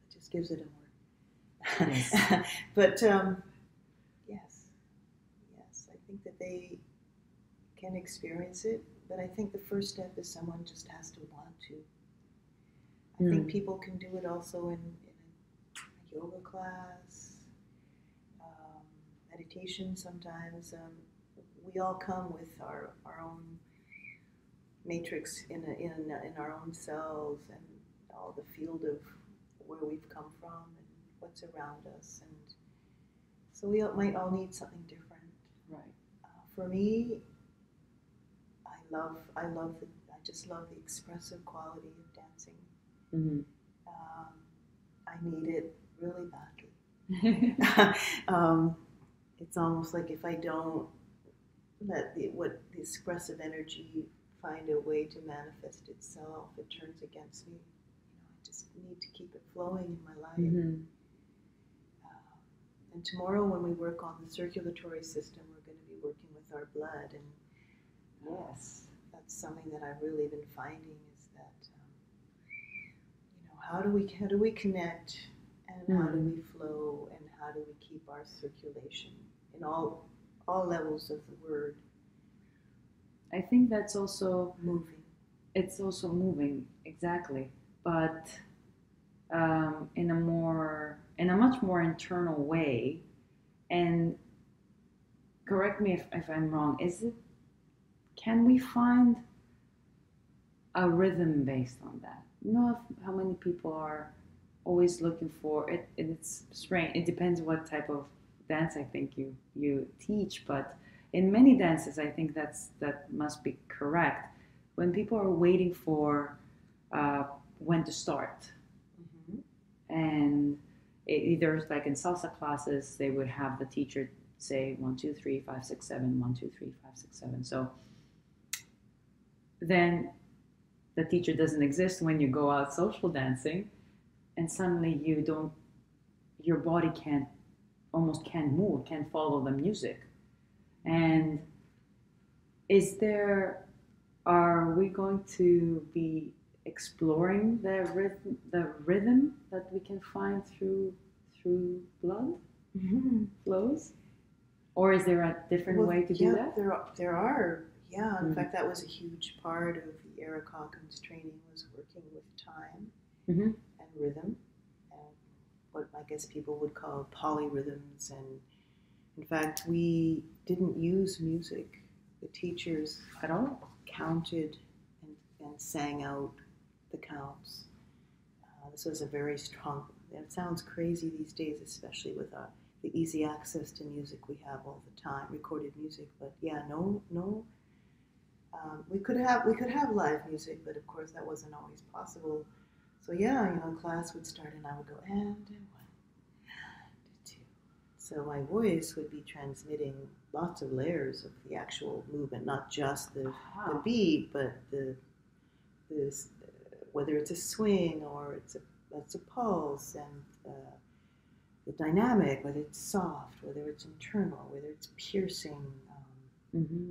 It just gives it a word. Yes. But yes. Yes. I think that they can experience it, but I think the first step is someone just has to want to. I think people can do it also in a yoga class, meditation sometimes. We all come with our own matrix in our own selves and all the field of where we've come from and what's around us. And so we might all need something different. Right. For me, I just love the expressive quality of dancing. Mm-hmm. I need it really badly. It's almost like if I don't let the expressive energy find a way to manifest itself, it turns against me. I just need to keep it flowing in my life. Mm-hmm. And tomorrow, when we work on the circulatory system, we're going to be working with our blood. And yes, that's something that I've really been finding is that how do we connect, and how do we flow, and how do we keep our circulation in all levels of the word. I think that's also moving. It's also moving, exactly, but in a much more internal way. And correct me if I'm wrong. Can we find a rhythm based on that? You know how many people are always looking for it. It's strange. It depends what type of dance I think you teach, but in many dances I think that must be correct. When people are waiting for when to start, and either like in salsa classes they would have the teacher say 1 2 3 5 6 7 1 2 3 5 6 7. So then the teacher doesn't exist when you go out social dancing, and suddenly your body almost can't move, can't follow the music. And are we going to be exploring the rhythm that we can find through blood flows, or is there a different way to do that? There are. Yeah, in fact, that was a huge part of the Eric Hawkins training, was working with time and rhythm, and what I guess people would call polyrhythms. And in fact, we didn't use music. The teachers at all counted and sang out the counts. This was a very strong. It sounds crazy these days, especially with the easy access to music we have all the time, recorded music. But yeah, no. We could have live music, but of course that wasn't always possible. So yeah, class would start and I would go and 1, and 2. So my voice would be transmitting lots of layers of the actual movement, not just the beat, but the whether it's a swing or it's a pulse, and the dynamic, whether it's soft, whether it's internal, whether it's piercing.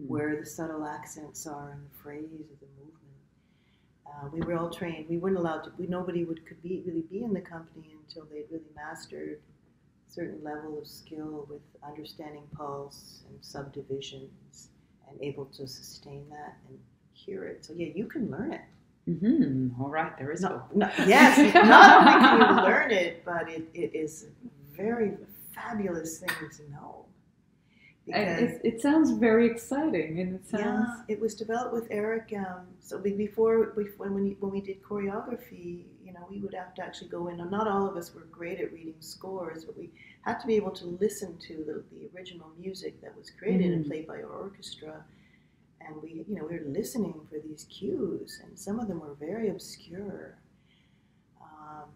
Where the subtle accents are in the phrase of the movement. We were all trained. We weren't allowed to. Nobody could really be in the company until they'd really mastered a certain level of skill with understanding pulse and subdivisions and able to sustain that and hear it. So yeah, you can learn it. All right, there is hope. Yes, not only can you learn it, but it is a very fabulous thing to know. It sounds very exciting, and it sounds... Yeah, it was developed with Eric. So before when we did choreography, we would have to actually go in. And not all of us were great at reading scores, but we had to be able to listen to the original music that was created and played by our orchestra. And we were listening for these cues, and some of them were very obscure.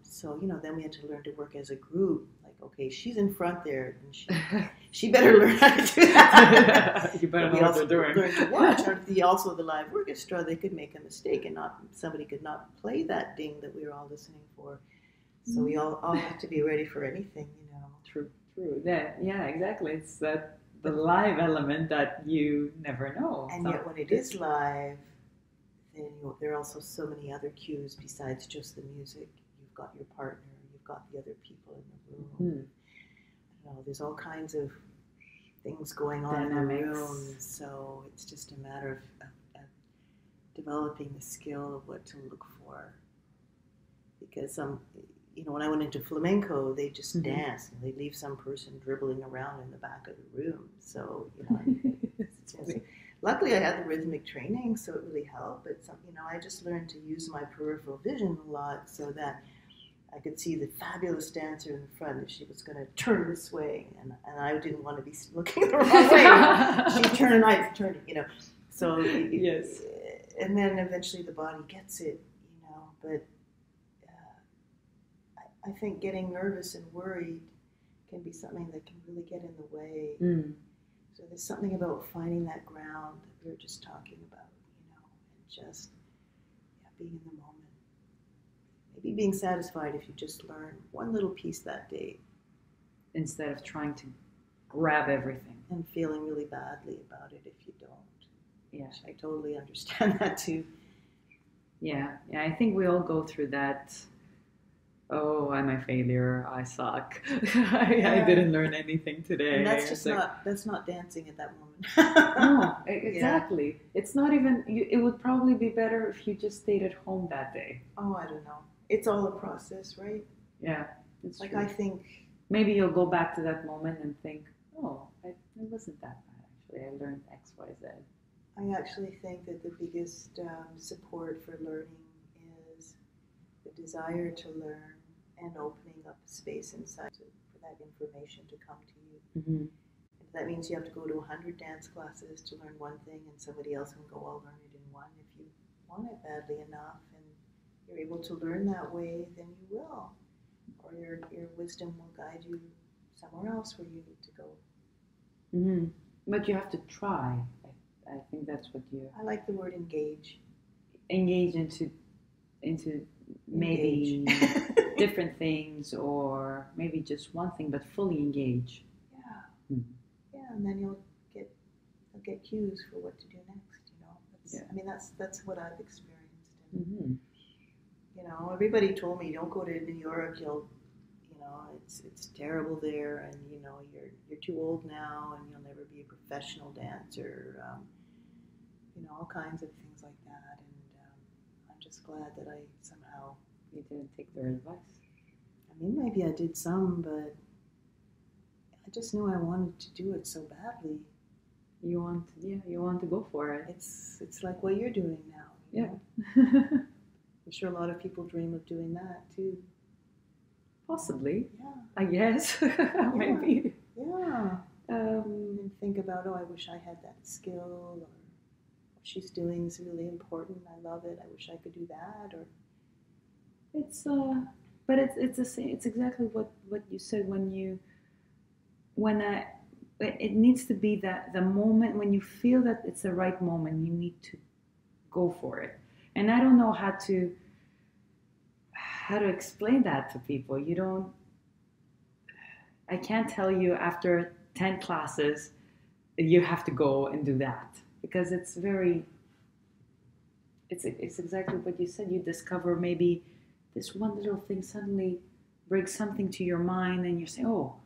So then we had to learn to work as a group. Like, okay, she's in front there, and she better learn how to do that. You better know what they're doing. Learn to watch. Also, the live orchestra, they could make a mistake, and somebody could not play that ding that we were all listening for. So we all have to be ready for anything, True. Yeah, exactly. It's the live element that you never know. And yet, when it is live, then there are also so many other cues besides just the music. You've got your partner, you've got the other people in the room. There's all kinds of things going on Dynamics. In the room. So it's just a matter of developing the skill of what to look for. Because when I went into flamenco, they just dance, and they leave some person dribbling around in the back of the room. So luckily, I had the rhythmic training, so it really helped. But I just learned to use my peripheral vision a lot, so that I could see the fabulous dancer in front. If she was going to turn this way, and I didn't want to be looking the wrong way, she'd turn and I'd turn. So yes. And then eventually the body gets it, But I think getting nervous and worried can be something that can really get in the way. So there's something about finding that ground that we were just talking about, and just being in the moment. Maybe being satisfied if you just learn one little piece that day. Instead of trying to grab everything. And feeling really badly about it if you don't. Yeah. I totally understand that too. Yeah, I think we all go through that. Oh, I'm a failure. I suck. I didn't learn anything today. And that's not dancing at that moment. No, exactly. Yeah. It's not even. It would probably be better if you just stayed at home that day. Oh, I don't know. It's all a process, right? Yeah, it's like true. I think maybe you'll go back to that moment and think, oh, it wasn't that bad actually. I learned X, Y, Z. I actually think that the biggest support for learning is the desire to learn and opening up space inside for that information to come to you. Mm-hmm. If that means you have to go to 100 dance classes to learn one thing, and somebody else can go, I'll learn it in one. If you want it badly enough and you're able to learn that way, then you will. Or your wisdom will guide you somewhere else where you need to go. Mm-hmm. But you have to try. I think that's what you... I like the word engage. Engage into maybe different things, or maybe just one thing, but fully engage. Yeah. Mm-hmm. Yeah, and then you'll get cues for what to do next, I mean, that's what I've experienced. And, everybody told me, don't go to New York, it's terrible there, and you're too old now, and you'll never be a professional dancer, all kinds of things like that. And I'm just glad that I somehow... You didn't take their advice. I mean, maybe I did some, but I just knew I wanted to do it so badly. You want to go for it. It's like what you're doing now. Yeah. I'm sure a lot of people dream of doing that too. Possibly. Yeah. I guess. Maybe. Yeah. And think about, I wish I had that skill, or what she's doing is really important. I love it. I wish I could do that. Or but it's the same. It's exactly what you said it needs to be that the moment when you feel that it's the right moment, you need to go for it. And I don't know how to explain that to people. I can't tell you after 10 classes you have to go and do that, because it's exactly what you said. You discover maybe this one little thing suddenly brings something to your mind, and you say, oh,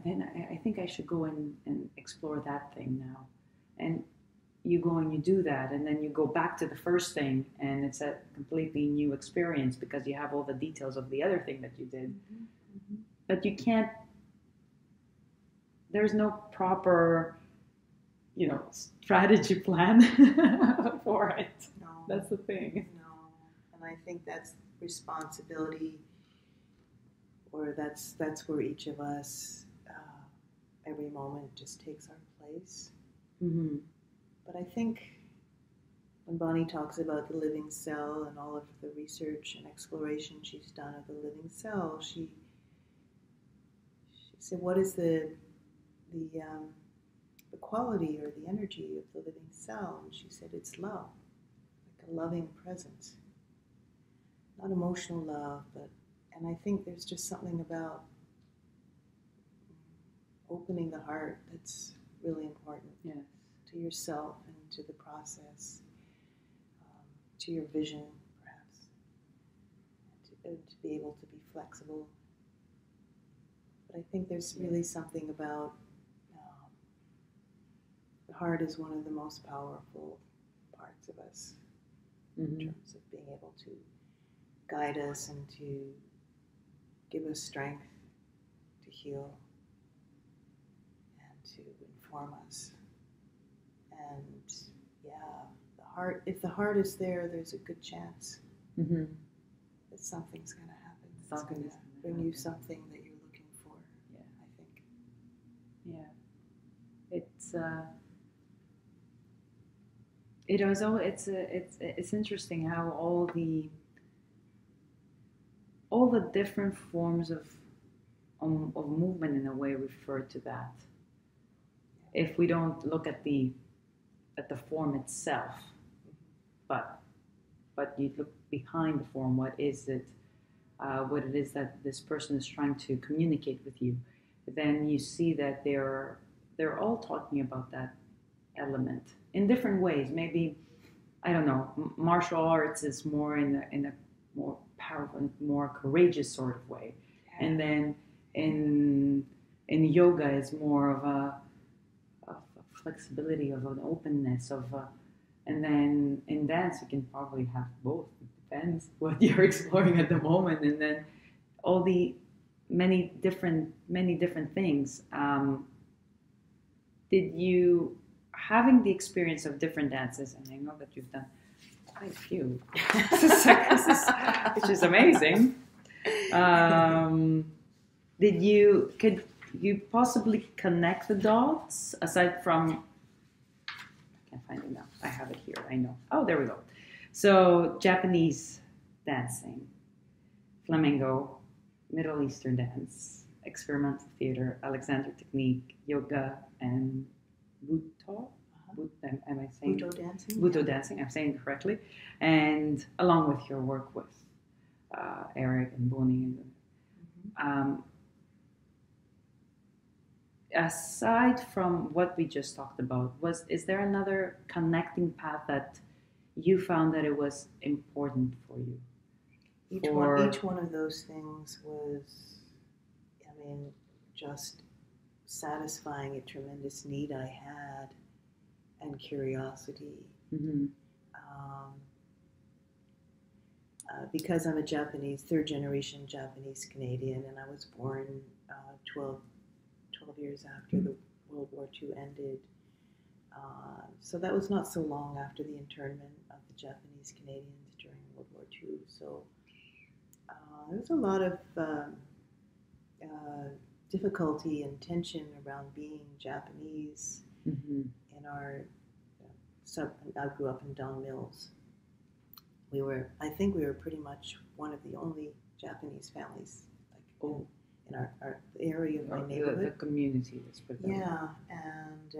then I think I should go and explore that thing now. And you go and you do that, and then you go back to the first thing, and it's a completely new experience because you have all the details of the other thing that you did. Mm-hmm. But you can't there's no proper, strategy plan for it. No. That's the thing. No. And I think that's responsibility, or that's where each of us, every moment just takes our place. Mm-hmm. But I think when Bonnie talks about the living cell and all of the research and exploration she's done of the living cell, she said, what is the quality or the energy of the living cell? And she said, it's love, like a loving presence. Not emotional love, and I think there's just something about opening the heart that's really important. Yes. To yourself and to the process, to your vision, perhaps, to be able to be flexible. But I think there's really something about the heart is one of the most powerful parts of us, in terms of being able to guide us and to give us strength to heal and to inform us. And the heart, if the heart is there, there's a good chance that something's going to happen. It's going to bring you something that you're looking for. Yeah, I think. Yeah, it's interesting how all the different forms of movement in a way refer to that. If we don't look at the form itself, but you look behind the form, what is it? What it is that this person is trying to communicate with you, then you see that they're all talking about that element in different ways. Maybe, I don't know, martial arts is more in a more powerful, more courageous sort of way, and then in yoga is more of a flexibility, of an openness, and then in dance you can probably have both. It depends what you're exploring at the moment, and then all the many different things. Did you, having the experience of different dances, and I know that you've done quite a few, which is amazing. Could you possibly connect the dots aside from? I can't find it now. I have it here. I know. Oh, there we go. So Japanese dancing, flamenco, Middle Eastern dance, experimental theater, Alexander technique, yoga, and Buto. Am I saying Buto dancing? Buto dancing. I'm saying it correctly. And along with your work with Eric and Bonnie, aside from what we just talked about, is there another connecting path that you found that it was important for you? Each one of those things was, just satisfying a tremendous need I had, and curiosity. Because I'm a third generation Japanese Canadian, and I was born 12 years after the World War II ended. So that was not so long after the internment of the Japanese Canadians during World War II. So there's a lot of difficulty and tension around being Japanese in our I grew up in Don Mills. I think we were pretty much one of the only Japanese families, in our area of my neighborhood. The community, let's put it that way. Yeah, and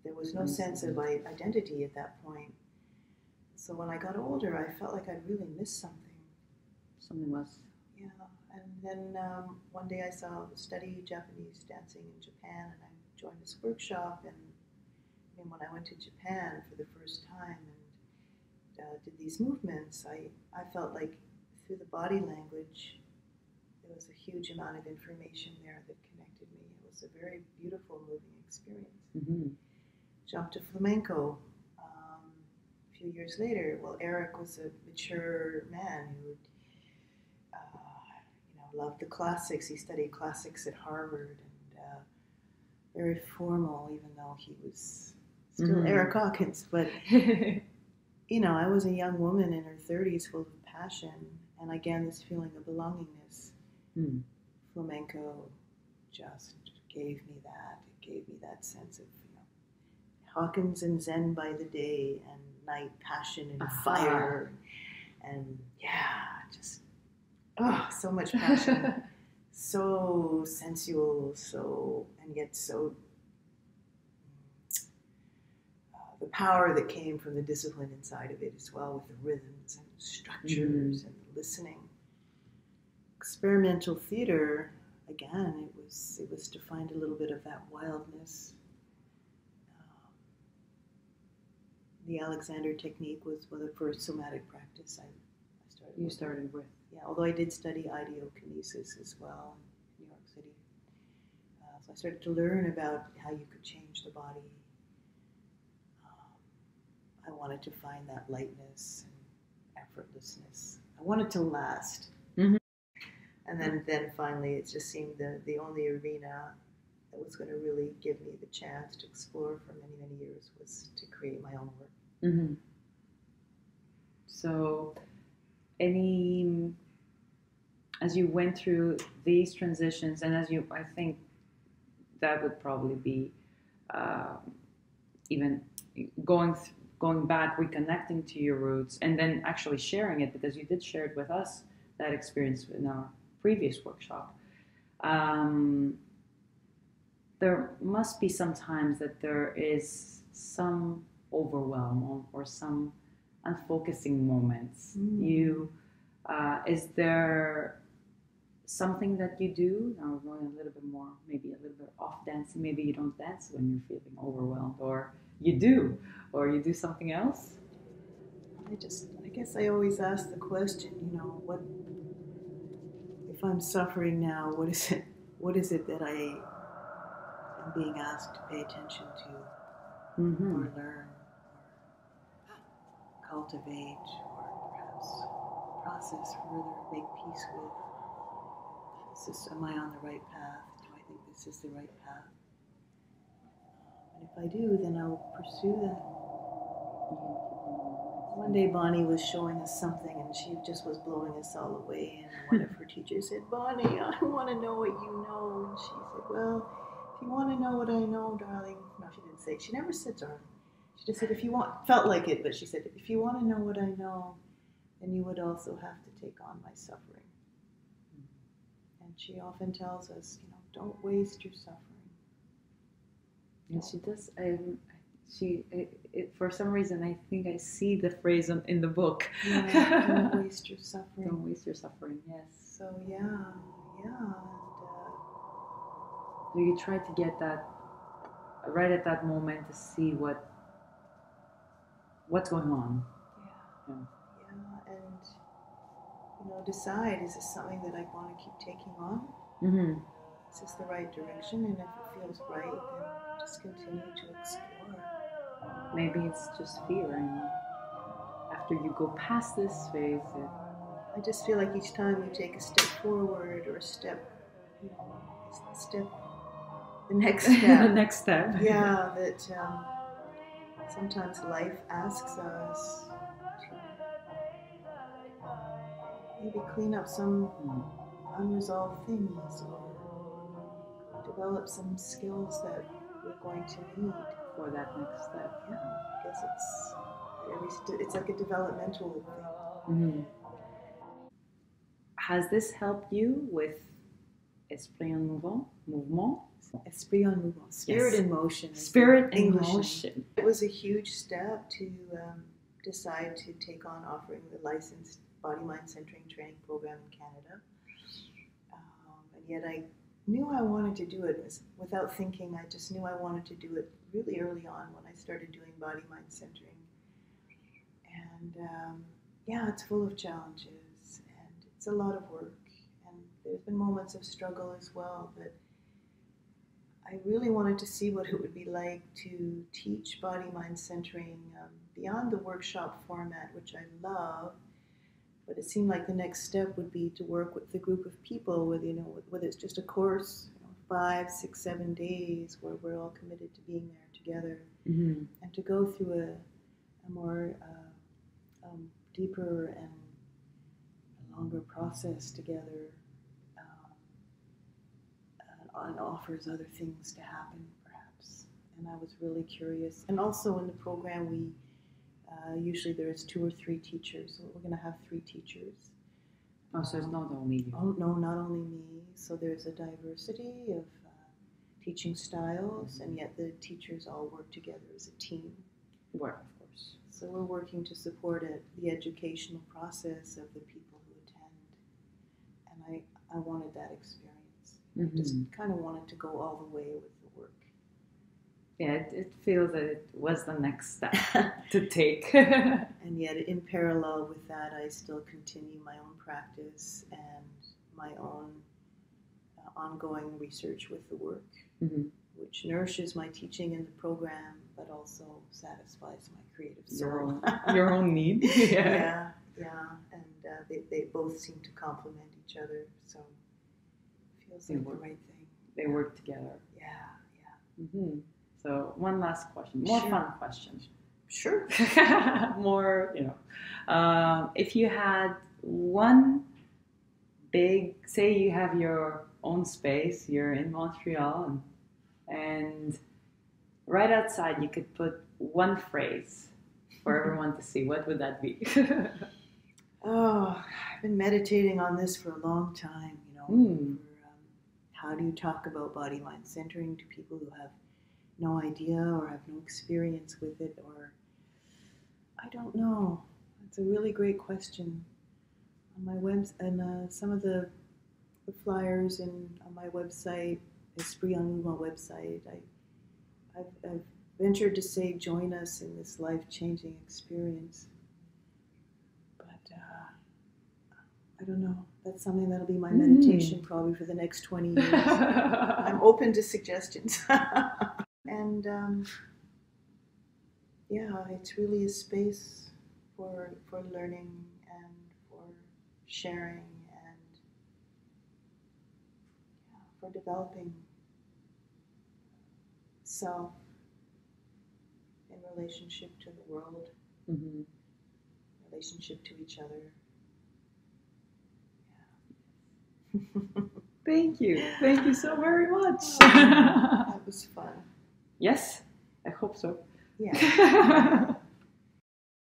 there was no sense of identity at that point. So when I got older, I felt like I'd really missed something. Something was. Yeah, and then one day I studied Japanese dancing in Japan, and I joined this workshop. And when I went to Japan for the first time and did these movements, I felt like through the body language, there was a huge amount of information there that connected me. It was a very beautiful, moving experience. Jumped to flamenco a few years later. Well, Eric was a mature man who loved the classics. He studied classics at Harvard, and very formal, even though he was still Eric Hawkins. But, you know, I was a young woman in her 30s full of passion, and again, this feeling of belongingness. Flamenco just gave me that. It gave me that sense of, you know, Hawkins and Zen by the day, and night passion and fire, and just so much passion, so sensual, and yet so the power that came from the discipline inside of it as well, with the rhythms and structures and the listening. Experimental theater, again, it was to find a little bit of that wildness. The Alexander technique was the first somatic practice I started. You started with? Yeah, although I did study ideokinesis as well in New York City. So I started to learn about how you could change the body. I wanted to find that lightness and effortlessness. I wanted to last. And then finally, it just seemed the only arena that was going to really give me the chance to explore for many, many years was to create my own work. So, as you went through these transitions, and I think that would probably be even going back, reconnecting to your roots, and then actually sharing it, because you did share it with us, that experience in our previous workshop. There must be some times that there is some overwhelm or some unfocusing moments. Is there something that you do? Now we're going a little bit more, maybe a little bit off dancing. Maybe you don't dance when you're feeling overwhelmed, or you do something else. I guess I always ask the question, you know, what if I'm suffering now? What is it that I am being asked to pay attention to, or learn, or cultivate, or perhaps process further, make peace with? Am I on the right path? Do I think this is the right path? And if I do, then I'll pursue that. One day Bonnie was showing us something, and she just was blowing us all away, and one of her teachers said, "Bonnie, I want to know what you know." And she said, "Well, if you want to know what I know, darling." No, she didn't say. She never said darling. She just said, "If you want," felt like it, but she said, "If you want to know what I know, then you would also have to take on my suffering." And she often tells us, you know, don't waste your suffering. And she does. For some reason, I think I see the phrase in the book. Yeah, don't waste your suffering. Don't waste your suffering, yes. So, yeah. So you try to get that right at that moment to see what's going on. Yeah, and, you know, decide, is this something that I want to keep taking on? Is this the right direction? And if it feels right, then just continue to explore. Maybe it's just fear, and after you go past this phase, I just feel like each time you take a step forward or a step, you know, the next step. The next step. Yeah, that sometimes life asks us to maybe clean up some unresolved things, or develop some skills that we're going to need for that next step. Yeah, I guess it's like a developmental thing. Has this helped you with Esprit en Mouvement? Esprit en Mouvement. Spirit in motion. Spirit in motion. It was a huge step to decide to take on offering the licensed body-mind centering training program in Canada. And yet I knew I wanted to do it without thinking. I just knew I wanted to do it really early on when I started doing body-mind centering. And it's full of challenges, and it's a lot of work, and there's been moments of struggle as well, but I really wanted to see what it would be like to teach body-mind centering beyond the workshop format, which I love. But it seemed like the next step would be to work with a group of people, whether it's just a course, 5, 6, 7 days where we're all committed to being there together, Mm-hmm. and to go through a more deeper and a longer process together, and offers other things to happen, perhaps. And I was really curious. And also in the program, we usually there's 2 or 3 teachers, so we're going to have 3 teachers. Oh, so it's not only you. Oh no, not only me. So there's a diversity of teaching styles, and yet the teachers all work together as a team. Well, of course. So we're working to support the educational process of the people who attend. And I wanted that experience. Mm-hmm. I just kind of wanted to go all the way with the work. Yeah, it feels that it was the next step to take. And yet in parallel with that, I still continue my own practice and my own ongoing research with the work, Mm-hmm. which nourishes my teaching in the program, but also satisfies my creative soul. Your own need. Yeah. And they both seem to complement each other, so it feels like the right thing. They work together. Yeah. Mm-hmm. So one last question, more Sure. fun question. Sure. More, if you had one big, say you have your own space, you're in Montreal, and right outside you could put one phrase for everyone to see, what would that be? Oh, I've been meditating on this for a long time, Mm. for, how do you talk about body-mind centering to people who have no idea or have no experience with it, or I don't know. It's a really great question. On my web and some of the flyers and on my website, Esprit en Mouvement website, I've ventured to say, join us in this life-changing experience. But I don't know. That's something that'll be my meditation probably for the next 20 years. I'm open to suggestions. And it's really a space for learning and for sharing and for developing self in relationship to the world, Mm-hmm. relationship to each other. Thank you so very much. That was fun. Yes, I hope so. Yeah.